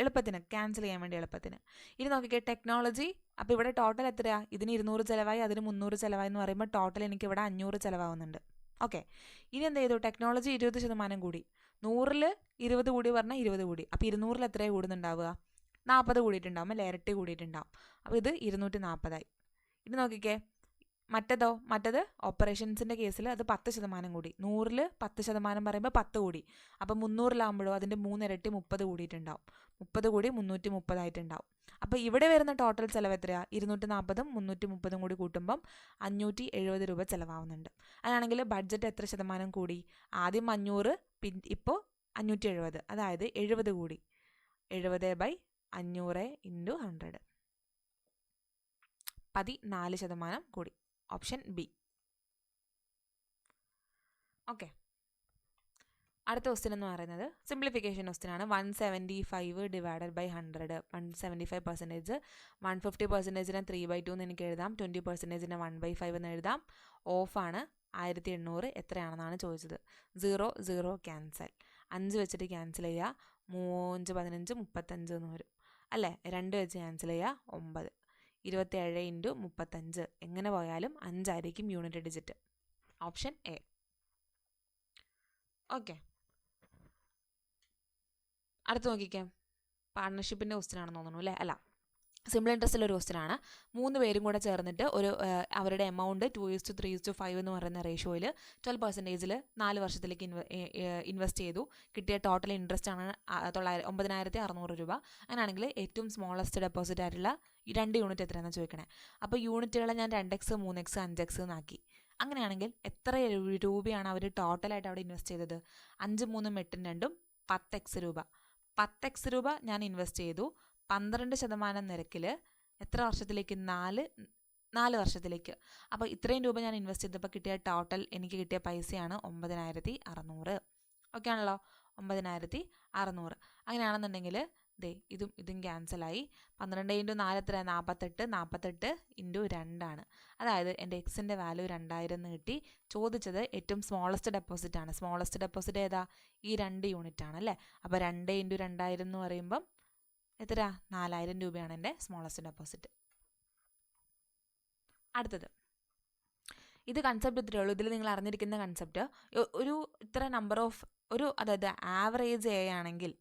എളുപ്പത്തിന്, ക്യാൻസൽ ചെയ്യാൻ വേണ്ടി എളുപ്പത്തിന്. ഇനി നോക്കിക്കേ, ടെക്നോളജി. അപ്പോൾ ഇവിടെ ടോട്ടൽ എത്രയാണ്, ഇതിന് 200 ചിലവായി, അതിന് 300 ചിലവായി എന്ന് പറയുമ്പോൾ ടോട്ടൽ എനിക്ക് ഇവിടെ 500 ചിലവാകുന്നുണ്ട്. ഓക്കെ. ഇനി എന്ത് ചെയ്തു, ടെക്നോളജി 20% കൂടി. 100ൽ 20 കൂടി പറഞ്ഞാൽ 20 കൂടി. അപ്പോൾ 200ൽ എത്രയാണ് കൂടുന്നുണ്ടാവുക, 40 കൂടിയിട്ടുണ്ടാവും അല്ലേ, ഇരട്ടി കൂടിയിട്ടുണ്ടാവും. അപ്പോൾ ഇത് 240 ഇനി നോക്കിക്കേ, മറ്റത് ഓപ്പറേഷൻസിൻ്റെ കേസിൽ അത് 10% കൂടി. 100ൽ 10% പറയുമ്പോൾ 10 കൂടി. അപ്പോൾ 300ലാകുമ്പോഴോ അതിൻ്റെ 3 ഇരട്ടി 30 കൂടിയിട്ടുണ്ടാവും. 30 കൂടി 330 ആയിട്ടുണ്ടാവും. അപ്പോൾ ഇവിടെ വരുന്ന ടോട്ടൽ ചിലവ് എത്രയാണ്, 240ഉം 330ഉം കൂടി കൂട്ടുമ്പം 570 രൂപ ചിലവാകുന്നുണ്ട്. അങ്ങനെയാണെങ്കിൽ ബഡ്ജറ്റ് എത്ര ശതമാനം കൂടി, ആദ്യം 500, ഇപ്പോൾ 570, അതായത് 70 കൂടി. 70/500 × 100, 14% കൂടി. Option B. ഓക്കെ. അടുത്ത ക്വസ്റ്റ്യൻ എന്ന് പറയുന്നത് സിംപ്ലിഫിക്കേഷൻ ക്വസ്റ്റ്യൻ ആണ്. 175 ഡിവൈഡഡ് ബൈ 100. 175%, 150%നെ 3/2 എന്ന് എനിക്ക് എഴുതാം. 20%നെ 1/5 എന്ന് എഴുതാം. ഓഫാണ്. 1800 എത്രയാണെന്നാണ് ചോദിച്ചത്. 0, 0 ക്യാൻസൽ. 5 വെച്ചിട്ട് ക്യാൻസൽ ചെയ്യുക. 3, 5, 15, 35 എന്ന് വരും. അല്ലേ? 2 വെച്ച് ക്യാൻസൽ ചെയ്യുക 9. 27 ഇൻറ്റു 35 എങ്ങനെ പോയാലും 5 ആയിരിക്കും unit digit. Option A. Okay, അടുത്ത് നോക്കിക്കാം. പാർട്ട്ണർഷിപ്പിൻ്റെ ക്വസ്റ്റ്യൻ ആണെന്ന് തോന്നുന്നു അല്ലേ? അല്ല, സിമ്പിൾ ഇൻട്രസ്റ്റിലൊരു ക്വസ്റ്റ്യൻ ആണ്. 3 പേരും കൂടെ ചേർന്നിട്ട് അവരുടെ എമൗണ്ട് 2:3:5 എന്ന് പറയുന്ന റേഷ്യോയിൽ 12% 4 വർഷത്തിലേക്ക് ഇൻവെസ്റ്റ് ചെയ്തു. കിട്ടിയ ടോട്ടൽ ഇൻട്രസ്റ്റ് ആണ് 9,600 രൂപ. അങ്ങനെയാണെങ്കിൽ ഏറ്റവും സ്മോളസ്റ്റ് ഡെപ്പോസിറ്റ് ആയിട്ടുള്ള 2 യൂണിറ്റ് എത്രയാണെന്ന് ചോദിക്കണേ. അപ്പോൾ യൂണിറ്റുകളെ ഞാൻ 2x 3x 5x എന്നാക്കി. അങ്ങനെയാണെങ്കിൽ എത്ര രൂപയാണ് അവർ ടോട്ടലായിട്ട് അവിടെ ഇൻവെസ്റ്റ് ചെയ്തത്? 5 3 8 2 10x രൂപ. 10x രൂപ ഞാൻ ഇൻവെസ്റ്റ് ചെയ്തു 12% നിരക്കിൽ. എത്ര വർഷത്തിലേക്ക്? 4 വർഷത്തിലേക്ക്. അപ്പോൾ ഇത്രയും രൂപ ഞാൻ ഇൻവെസ്റ്റ് ചെയ്തപ്പോൾ കിട്ടിയ ടോട്ടൽ എനിക്ക് കിട്ടിയ പൈസയാണ് 9,600. ഓക്കെ ആണല്ലോ? 9,600. അങ്ങനെയാണെന്നുണ്ടെങ്കിൽ ഇതും ക്യാൻസലായി. 12 ഇൻറ്റു 4 എത്ര? 48. 48 ഇൻറ്റു 2 ആണ്. അതായത് എൻ്റെ എക്സിൻ്റെ വാല്യൂ 2000 എന്ന് കിട്ടി. ചോദിച്ചത് ഏറ്റവും സ്മോളസ്റ്റ് ഡെപ്പോസിറ്റ് ആണ്. സ്മോളസ്റ്റ് ഡെപ്പോസിറ്റ് ഏതാ? ഈ 2 യൂണിറ്റ് ആണ് അല്ലേ? അപ്പോൾ 2 ഇൻറ്റു 2000 എന്ന് പറയുമ്പം എത്ര? 4000 രൂപയാണ് എൻ്റെ സ്മോളസ്റ്റ് ഡെപ്പോസിറ്റ്. അടുത്തത്, ഇത് കൺസെപ്റ്റ് ഇത്രയേ ഉള്ളൂ. ഇതിൽ നിങ്ങൾ അറിഞ്ഞിരിക്കുന്ന കൺസെപ്റ്റ് ഇത്ര നമ്പർ ഓഫ് അതായത് ആവറേജ് ആണെങ്കിൽ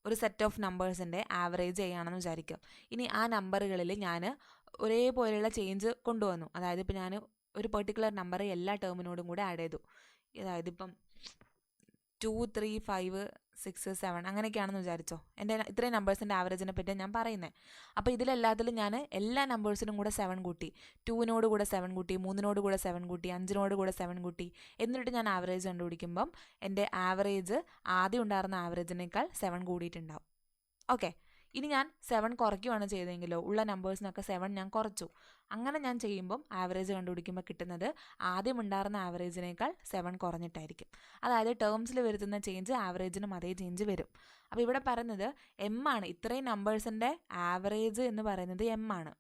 ഒരു സെറ്റ് ഓഫ് നമ്പേഴ്സിൻ്റെ ആവറേജ് ആണെന്ന് വിചാരിക്കുക. ഇനി ആ നമ്പറുകളിൽ ഞാൻ ഒരേപോലെയുള്ള ചേഞ്ച് കൊണ്ടുവന്നു. അതായത് ഇപ്പോൾ ഞാൻ ഒരു പെർട്ടിക്കുലർ നമ്പർ എല്ലാ ടേമിനോടും കൂടെ ആഡ് ചെയ്തു. അതായത് ഇപ്പം 2 3 5 6 7 അങ്ങനെയൊക്കെയാണെന്ന് വിചാരിച്ചോ. എൻ്റെ ഇത്രയും നമ്പേഴ്സിൻ്റെ ആവറേജിനെ പറ്റി ഞാൻ പറയുന്നത്. അപ്പോൾ ഇതിലെല്ലാത്തിലും ഞാൻ എല്ലാ നമ്പേഴ്സിനും കൂടെ 7 കൂട്ടി. 2നോട് കൂടെ 7 കൂട്ടി, 3നോട് കൂടെ 7 കൂട്ടി, 5നോട് കൂടെ 7 കൂട്ടി. എന്നിട്ട് ഞാൻ ആവറേജ് കണ്ടുപിടിക്കുമ്പം എൻ്റെ ആവറേജ് ആദ്യം ഉണ്ടായിരുന്ന ആവറേജിനേക്കാൾ 7 കൂടിയിട്ടുണ്ടാവും. ഓക്കെ, ഇനി ഞാൻ 7 കുറയ്ക്കുകയാണ് ചെയ്തതെങ്കിലോ ഉള്ള നമ്പേഴ്സിനൊക്കെ 7 ഞാൻ കുറച്ചു. അങ്ങനെ ഞാൻ ചെയ്യുമ്പം ആവറേജ് കണ്ടുപിടിക്കുമ്പോൾ കിട്ടുന്നത് ആദ്യം ഉണ്ടായിരുന്ന ആവറേജിനേക്കാൾ 7 കുറഞ്ഞിട്ടായിരിക്കും. അതായത് ടേംസിൽ വരുത്തുന്ന ചേഞ്ച് ആവറേജിനും അതേ ചേഞ്ച് വരും. അപ്പോൾ ഇവിടെ പറയുന്നത് എം ആണ്. ഇത്രയും നമ്പേഴ്സിൻ്റെ ആവറേജ് എന്ന് പറയുന്നത് എം ആണ്.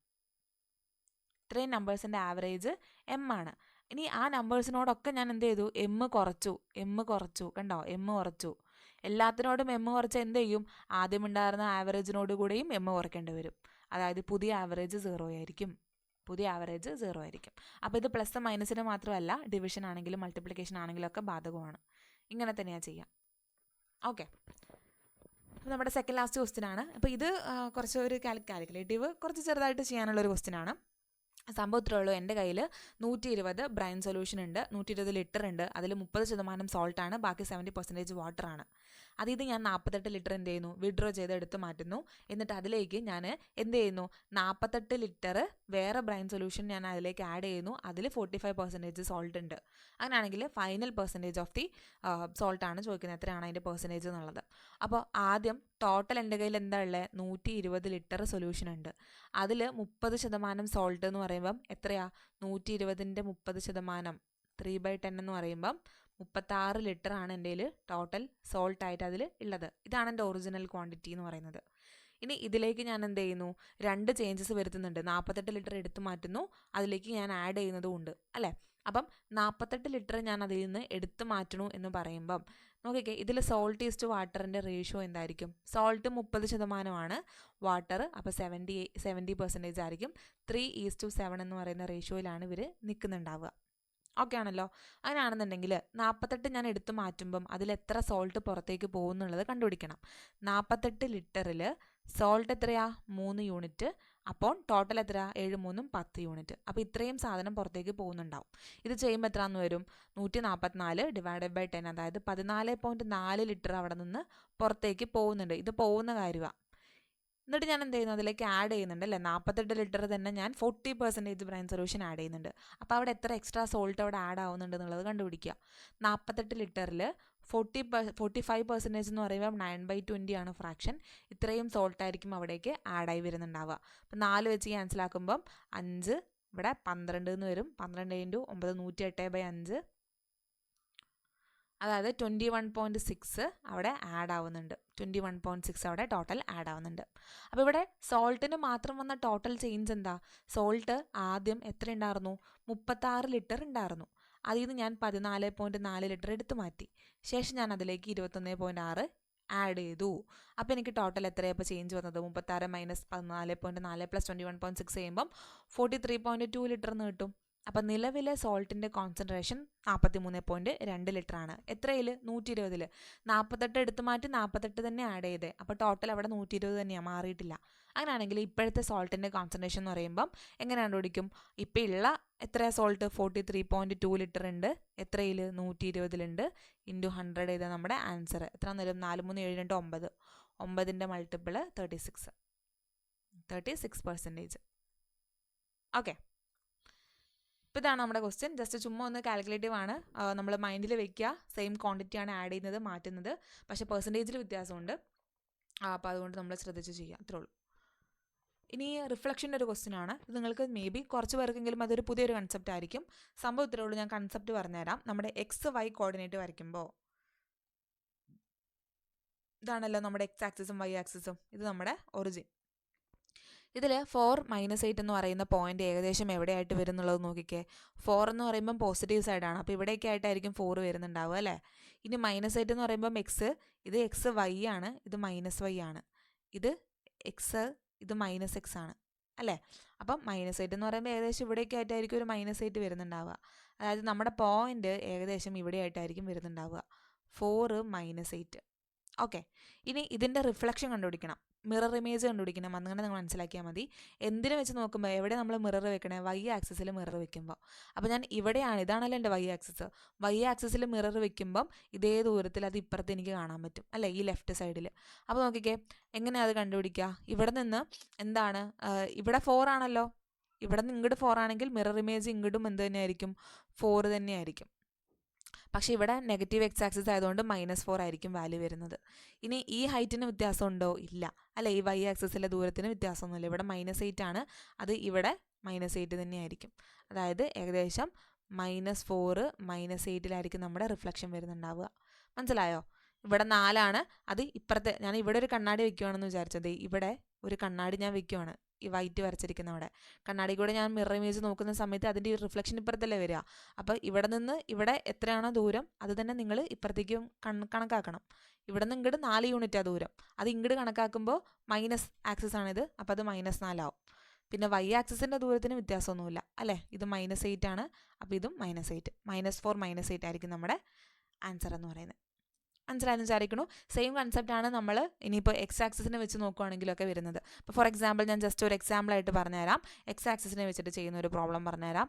ഇത്രയും നമ്പേഴ്സിൻ്റെ ആവറേജ് എം ആണ്. ഇനി ആ നമ്പേഴ്സിനോടൊക്കെ ഞാൻ എന്ത് ചെയ്തു? എം കുറച്ചു. കണ്ടോ? എം കുറച്ചു. എല്ലാത്തിനോടും എം കുറച്ച് എന്ത് ചെയ്യും? ആദ്യം ഉണ്ടായിരുന്ന ആവറേജിനോട് കൂടെയും എം കുറയ്ക്കേണ്ടി വരും. അതായത് പുതിയ ആവറേജ് 0 ആയിരിക്കും. അപ്പോൾ ഇത് പ്ലസ് മൈനസിന് മാത്രമല്ല, ഡിവിഷൻ ആണെങ്കിലും മൾട്ടിപ്ലിക്കേഷൻ ആണെങ്കിലും ഒക്കെ ബാധകമാണ്. ഇങ്ങനെ തന്നെയാണ് ചെയ്യാം. ഓക്കെ, അപ്പോൾ നമ്മുടെ സെക്കൻഡ് ലാസ്റ്റ് ക്വസ്റ്റ്യൻ ആണ്. അപ്പോൾ ഇത് കുറച്ച് ഒരു കാൽക്കുലേറ്റീവ് കുറച്ച് ചെറുതായിട്ട് ചെയ്യാനുള്ളൊരു ക്വസ്റ്റ്യൻ ആണ്. സംഭവം ഇത്രേ ഉള്ളൂ. എൻ്റെ കയ്യിൽ 120 ബ്രൈൻ സൊല്യൂഷൻ ഉണ്ട്, 120 ലിറ്റർ ഉണ്ട്. അതിൽ 30% സോൾട്ടാണ്, ബാക്കി 70% വാട്ടറാണ്. അതിൽ ഞാൻ 48 ലിറ്റർ എന്ത് ചെയ്യുന്നു? വിഡ്രോ ചെയ്ത് എടുത്ത് മാറ്റുന്നു. എന്നിട്ട് അതിലേക്ക് ഞാൻ എന്ത് ചെയ്യുന്നു? 48 ലിറ്റർ വേറെ ബ്രൈൻ സൊല്യൂഷൻ ഞാൻ അതിലേക്ക് ആഡ് ചെയ്യുന്നു. അതിൽ 45% സോൾട്ട് ഉണ്ട്. അങ്ങനെയാണെങ്കിൽ ഫൈനൽ പെർസെൻറ്റേജ് ഓഫ് ദി സോൾട്ടാണ് ചോദിക്കുന്നത്, എത്രയാണ് അതിൻ്റെ പെർസെൻറ്റേജ് എന്നുള്ളത്. അപ്പോൾ ആദ്യം ടോട്ടൽ എൻ്റെ കയ്യിൽ എന്താ ഉള്ളത്? 120 ലിറ്റർ സൊല്യൂഷൻ ഉണ്ട്. അതിൽ 30% സോൾട്ട് എന്ന് പറയുമ്പം എത്രയാ? 120ൻ്റെ 30% 3/10 എന്ന് പറയുമ്പം 36 ലിറ്റർ ആണ് എൻ്റെ കയ്യിൽ ടോട്ടൽ സോൾട്ടായിട്ട് അതിൽ ഉള്ളത്. ഇതാണ് എൻ്റെ ഒറിജിനൽ ക്വാണ്ടിറ്റി എന്ന് പറയുന്നത്. ഇനി ഇതിലേക്ക് ഞാൻ എന്ത് ചെയ്യുന്നു? 2 ചേഞ്ചസ് വരുത്തുന്നുണ്ട്. 48 ലിറ്റർ എടുത്തു മാറ്റുന്നു, അതിലേക്ക് ഞാൻ ആഡ് ചെയ്യുന്നതും ഉണ്ട് അല്ലേ? അപ്പം 48 ലിറ്റർ ഞാൻ അതിൽ നിന്ന് എടുത്തു മാറ്റണു എന്ന് പറയുമ്പം നോക്കിക്കേ, ഇതിൽ സോൾട്ട് ഈസ്റ്റ് വാട്ടറിൻ്റെ റേഷ്യോ എന്തായിരിക്കും? സോൾട്ട് 30% വാട്ടർ, അപ്പോൾ 70% ആയിരിക്കും. 3:7 എന്ന് പറയുന്ന റേഷ്യോയിലാണ് ഇവർ നിൽക്കുന്നുണ്ടാവുക. ഓക്കെ ആണല്ലോ? അങ്ങനെയാണെന്നുണ്ടെങ്കിൽ 48 ഞാൻ എടുത്തു മാറ്റുമ്പം അതിൽ എത്ര സോൾട്ട് പുറത്തേക്ക് പോകുന്നുള്ളത് കണ്ടുപിടിക്കണം. 48 ലിറ്ററിൽ സോൾട്ട് എത്രയാ? 3 യൂണിറ്റ്. അപ്പോൾ ടോട്ടൽ എത്ര? 7 3 10 യൂണിറ്റ്. അപ്പോൾ ഇത്രയും സാധനം പുറത്തേക്ക് പോകുന്നുണ്ടാവും. ഇത് ചെയ്യുമ്പോൾ എത്രയാണെന്ന് വരും? 144 / 10, അതായത് 14.4 ലിറ്റർ അവിടെ നിന്ന് പുറത്തേക്ക് പോകുന്നുണ്ട്. ഇത് പോകുന്ന കാര്യമാണ്. എന്നിട്ട് ഞാൻ എന്ത് ചെയ്യുന്നു? അതിലേക്ക് ആഡ് ചെയ്യുന്നുണ്ട് അല്ലേ? 48 ലിറ്റർ തന്നെ ഞാൻ 40% ബ്രൈൻ സൊല്യൂഷൻ ആഡ് ചെയ്യുന്നുണ്ട്. അപ്പോൾ അവിടെ എത്ര എക്സ്ട്രാ സോൾട്ട് അവിടെ ആഡ് ആവുന്നുണ്ട് എന്നുള്ളത് കണ്ടുപിടിക്കുക. 48 ലിറ്ററിൽ 45% എന്ന് പറയുമ്പോൾ 9/20 ആണ് ഫ്രാക്ഷൻ. ഇത്രയും സോൾട്ടായിരിക്കും അവിടേക്ക് ആഡായി വരുന്നുണ്ടാവുക. അപ്പോൾ 4 വെച്ച് ക്യാൻസലാക്കുമ്പം 5, ഇവിടെ 12 എന്ന് വരും. 12 × 9 108/5, അതായത് 21.6 അവിടെ ആഡ് ആവുന്നുണ്ട്. 21.6 അവിടെ ടോട്ടൽ ആഡ് ആവുന്നുണ്ട്. അപ്പോൾ ഇവിടെ സോൾട്ടിന് മാത്രം വന്ന ടോട്ടൽ ചേഞ്ച് എന്താ? സോൾട്ട് ആദ്യം എത്ര ഉണ്ടായിരുന്നു? 36 ലിറ്റർ ഉണ്ടായിരുന്നു. അതിൽ നിന്ന് ഞാൻ 14.4 ലിറ്റർ എടുത്തു മാറ്റി. ശേഷം ഞാൻ അതിലേക്ക് 21.6 ആഡ് ചെയ്തു. അപ്പോൾ എനിക്ക് ടോട്ടൽ എത്രയാണ് ഇപ്പോൾ ചേഞ്ച് വന്നത്? 36 മൈനസ് 14.4 പ്ലസ് 21.6 ചെയ്യുമ്പം 43.2 ലിറ്റർ എന്ന് കിട്ടും. അപ്പം നിലവിലെ സോൾട്ടിൻ്റെ കോൺസെൻട്രേഷൻ 43.2 ലിറ്റർ ആണ്. എത്രയിൽ? 120. 48 എടുത്ത് മാറ്റി 48 തന്നെ ആഡ് ചെയ്തേ. അപ്പോൾ ടോട്ടൽ അവിടെ 120 തന്നെയാണ്, മാറിയിട്ടില്ല. അങ്ങനെയാണെങ്കിൽ ഇപ്പോഴത്തെ സോൾട്ടിൻ്റെ കോൺസെൻട്രേഷൻ എന്ന് പറയുമ്പം എങ്ങനെ കണ്ടുപിടിക്കും? ഇപ്പോൾ ഉള്ള എത്രയാണ് സോൾട്ട്? 43.2 ലിറ്റർ ഉണ്ട്. എത്രയിൽ? 120 ഇൻറ്റു 100 ചെയ്താൽ നമ്മുടെ ആൻസർ എത്ര വരും? 4 3 7 2 9. 9ൻ്റെ മൾട്ടിപ്പിൾ 36%. ഓക്കെ, ഇപ്പോൾ ഇതാണ് നമ്മുടെ ക്വസ്റ്റ്യൻ. ജസ്റ്റ് ചുമ്മാ ഒന്ന് കാൽക്കുലേറ്റീവ് ആണ്, നമ്മൾ മൈൻഡിൽ വെക്കുക. സെയിം ക്വാണ്ടിറ്റിയാണ് ആഡ് ചെയ്യുന്നത്, മാറ്റുന്നത്, പക്ഷേ പെർസെൻറ്റേജിൽ വ്യത്യാസമുണ്ട്. അപ്പോൾ അതുകൊണ്ട് നമ്മൾ ശ്രദ്ധിച്ച് ചെയ്യുക, അത്രേ ഉള്ളൂ. ഇനി റിഫ്ലക്ഷൻ്റെ ഒരു ക്വസ്റ്റ്യൻ ആണ്. ഇത് നിങ്ങൾക്ക് മേ ബി കുറച്ച് പേർക്കെങ്കിലും അതൊരു പുതിയൊരു കൺസെപ്റ്റ് ആയിരിക്കും. സംഭവം ഇത്രേ ഉള്ളൂ. ഞാൻ കൺസെപ്റ്റ് പറഞ്ഞുതരാം. നമ്മുടെ XY കോർഡിനേറ്റ് വരയ്ക്കുമ്പോൾ ഇതാണല്ലോ നമ്മുടെ X ആക്സിസും Y ആക്സിസും. ഇത് നമ്മുടെ ഒറിജിൻ. ഇതിൽ 4 - 8 എന്ന് പറയുന്ന പോയിന്റ് ഏകദേശം എവിടെയായിട്ട് വരും എന്നുള്ളത് നോക്കിക്കേ. 4 എന്ന് പറയുമ്പം പോസിറ്റീവ് സൈഡാണ്, അപ്പോൾ ഇവിടെയൊക്കെ ആയിട്ടായിരിക്കും 4 വരുന്നുണ്ടാവുക അല്ലേ. ഇനി -8 എന്ന് പറയുമ്പം ഇത് XY ആണ്, ഇത് -Y ആണ്, ഇത് X, ഇത് -X ആണ് അല്ലേ. അപ്പം -8 എന്ന് പറയുമ്പോൾ ഏകദേശം ഇവിടെയൊക്കെ ആയിട്ടായിരിക്കും ഒരു -8 വരുന്നുണ്ടാവുക. അതായത് നമ്മുടെ പോയിന്റ് ഏകദേശം ഇവിടെ ആയിട്ടായിരിക്കും വരുന്നുണ്ടാവുക. 4 - 8. ഓക്കെ, ഇനി ഇതിൻ്റെ റിഫ്ലക്ഷൻ കണ്ടുപിടിക്കണം, മിറർ ഇമേജ് കണ്ടുപിടിക്കണം. അങ്ങനെ നിങ്ങൾ മനസ്സിലാക്കിയാൽ മതി. എന്തിനു വെച്ച് നോക്കുമ്പോൾ എവിടെ നമ്മൾ മിറർ വെക്കണേ? Y ആക്സിസിൽ മിറർ വെക്കുമ്പോൾ. അപ്പോൾ ഞാൻ ഇവിടെയാണ്, ഇതാണല്ലോ എൻ്റെ Y ആക്സിസ്. Y ആക്സിസിൽ മിറർ വെക്കുമ്പം ഇതേ ദൂരത്തിൽ അത് ഇപ്പുറത്ത് എനിക്ക് കാണാൻ പറ്റും അല്ലേ, ഈ ലെഫ്റ്റ് സൈഡിൽ. അപ്പോൾ നോക്കിക്കേ എങ്ങനെയാണ് അത് കണ്ടുപിടിക്കുക? ഇവിടെ നിന്ന് എന്താണ്, ഇവിടെ 4 ആണല്ലോ, ഇവിടെ നിന്ന് ഇങ്ങോട്ട് 4 ആണെങ്കിൽ മിറർ ഇമേജ് ഇങ്ങോട്ടും എന്ത് തന്നെയായിരിക്കും? 4 തന്നെയായിരിക്കും. പക്ഷേ ഇവിടെ നെഗറ്റീവ് X ആക്സിസ് ആയതുകൊണ്ട് -4 ആയിരിക്കും വാല്യൂ വരുന്നത്. ഇനി ഈ ഹൈറ്റിന് വ്യത്യാസമുണ്ടോ? ഇല്ല അല്ലേ. ഈ Y ആക്സിസിലെ ദൂരത്തിന് വ്യത്യാസമൊന്നുമില്ല. ഇവിടെ -8 ആണ്, അത് ഇവിടെ -8 തന്നെയായിരിക്കും. അതായത് ഏകദേശം -4 -8 നമ്മുടെ റിഫ്ലക്ഷൻ വരുന്നുണ്ടാവുക. മനസ്സിലായോ? ഇവിടെ 4 ആണ്, അത് ഇപ്പുറത്തെ, ഞാൻ ഇവിടെ ഒരു കണ്ണാടി വെക്കുകയാണെന്ന് വിചാരിച്ചത്. ഇവിടെ ഒരു കണ്ണാടി ഞാൻ വെക്കുകയാണ്, ഈ വൈറ്റ് വരച്ചിരിക്കുന്ന അവിടെ. കണ്ണാടി കൂടെ ഞാൻ മിറർ ഇമേജ് നോക്കുന്ന സമയത്ത് അതിൻ്റെ ഈ റിഫ്ലക്ഷൻ ഇപ്പുറത്തല്ലേ വരിക. അപ്പോൾ ഇവിടെ നിന്ന് ഇവിടെ എത്രയാണോ ദൂരം അത് തന്നെ നിങ്ങൾ ഇപ്പുറത്തേക്കും കണക്കാക്കണം. ഇവിടെ നിന്ന് ഇങ്ങോട്ട് 4 യൂണിറ്റാണ് ദൂരം, അത് ഇങ്ങോട്ട് കണക്കാക്കുമ്പോൾ മൈനസ് ആക്സിസ് ആണിത്, അപ്പോൾ അത് -4 ആവും. പിന്നെ Y ആക്സിസിൻ്റെ ദൂരത്തിന് വ്യത്യാസമൊന്നുമില്ല അല്ലേ, ഇത് -8 ആണ്, അപ്പോൾ ഇതും -8. -4 -8 ആയിരിക്കും നമ്മുടെ ആൻസർ എന്ന് പറയുന്നത്. മനസ്സിലായെന്ന് വിചാരിക്കണു. സെയിം കൺസെപ്റ്റാണ് നമ്മൾ ഇനിയിപ്പോൾ X ആക്സിസിനെ വെച്ച് നോക്കുകയാണെങ്കിലൊക്കെ വരുന്നത്. ഇപ്പോൾ ഫോർ എക്സാമ്പിൾ ഞാൻ ജസ്റ്റ് ഒരു എക്സാമ്പിളായിട്ട് പറഞ്ഞുതരാം. X ആക്സിസിനെ വെച്ചിട്ട് ചെയ്യുന്ന ഒരു പ്രോബ്ലം പറഞ്ഞുതരാം.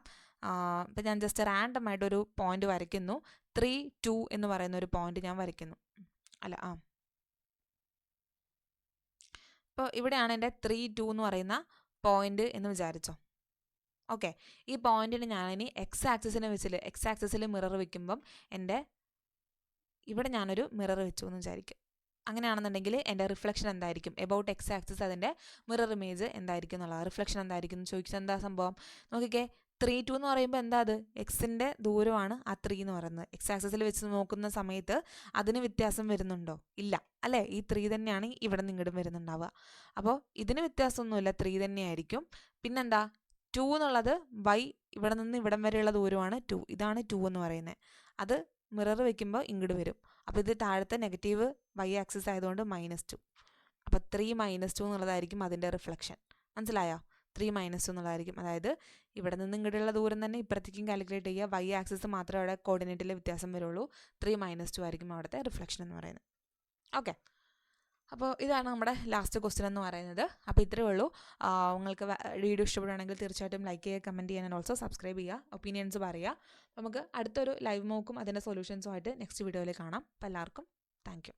ഇപ്പോൾ ഞാൻ ജസ്റ്റ് റാൻഡം ആയിട്ടൊരു പോയിന്റ് വരയ്ക്കുന്നു. 3 2 എന്ന് പറയുന്ന ഒരു പോയിന്റ് ഞാൻ വരയ്ക്കുന്നു. ഇപ്പോൾ ഇവിടെയാണ് എൻ്റെ 3 2 എന്ന് പറയുന്ന പോയിന്റ് എന്ന് വിചാരിച്ചോ. ഓക്കെ, ഈ പോയിന്റിന് ഞാനിനി X ആക്സിസിൽ മിറർ വയ്ക്കുമ്പം ഇവിടെ ഞാനൊരു മിറർ വെച്ചു എന്ന് വിചാരിക്കും. അങ്ങനെയാണെന്നുണ്ടെങ്കിൽ എൻ്റെ റിഫ്ലക്ഷൻ എന്തായിരിക്കും? എബൌട്ട് X ആക്സിസ് അതിൻ്റെ മിറർ ഇമേജ് എന്തായിരിക്കും എന്നുള്ളത്. റിഫ്ലക്ഷൻ എന്തായിരിക്കും എന്ന് ചോദിച്ചാൽ എന്താ സംഭവം നോക്കിക്കേ. 3 2 എന്ന് പറയുമ്പോൾ എന്താ, അത് Xൻ്റെ ദൂരമാണ് ആ 3 എന്ന് പറയുന്നത്. X ആക്സിസിൽ വെച്ച് നോക്കുന്ന സമയത്ത് അതിന് വ്യത്യാസം വരുന്നുണ്ടോ? ഇല്ല അല്ലേ. ഈ 3 തന്നെയാണ് ഇവിടെ നിന്ന് ഇങ്ങോട്ടും വരുന്നുണ്ടാവുക. അപ്പോൾ ഇതിന് വ്യത്യാസമൊന്നുമില്ല, 3 തന്നെയായിരിക്കും. പിന്നെന്താ, 2 എന്നുള്ളത് ഇവിടെ നിന്ന് ഇവിടം വരെയുള്ള ദൂരമാണ് 2. ഇതാണ് 2 എന്ന് പറയുന്നത്. അത് മിറർ വെക്കുമ്പോൾ ഇങ്ങോട്ട് വരും. അപ്പോൾ ഇത് താഴത്തെ നെഗറ്റീവ് Y ആക്സിസ് ആയതുകൊണ്ട് -2. അപ്പോൾ 3 -2 എന്നുള്ളതായിരിക്കും അതിൻ്റെ റിഫ്ലക്ഷൻ. മനസ്സിലായോ? 3 -2 എന്നുള്ളതായിരിക്കും. അതായത് ഇവിടെ നിന്ന് ഇങ്ങോട്ടുള്ള ദൂരം തന്നെ ഇപ്പുറത്തേക്കും കാൽക്കുലേറ്റ് ചെയ്യുക. Y ആക്സിസ് മാത്രമേ അവിടെ കോർഡിനേറ്റിൽ വ്യത്യാസം വരുള്ളൂ. 3 -2 ആയിരിക്കും അവിടുത്തെ റിഫ്ലക്ഷൻ എന്ന് പറയുന്നത്. ഓക്കെ, അപ്പോൾ ഇതാണ് നമ്മുടെ ലാസ്റ്റ് ക്വസ്റ്റ്യൻ എന്ന് പറയുന്നത്. അപ്പോൾ ഇത്രയേ ഉള്ളൂ. നിങ്ങൾക്ക് വീഡിയോ ഇഷ്ടപ്പെടുകയാണെങ്കിൽ തീർച്ചയായിട്ടും ലൈക്ക് ചെയ്യുക, കമൻറ്റ് ചെയ്യാൻ, ഓൾസോ സബ്സ്ക്രൈബ് ചെയ്യുക, ഒപ്പീനിയൻസ് പറയുക. നമുക്ക് അടുത്തൊരു ലൈവ് മോക്കും അതിൻ്റെ സൊല്യൂഷൻസുമായിട്ട് നെക്സ്റ്റ് വീഡിയോയിൽ കാണാം. അപ്പോൾ എല്ലാവർക്കും താങ്ക് യു.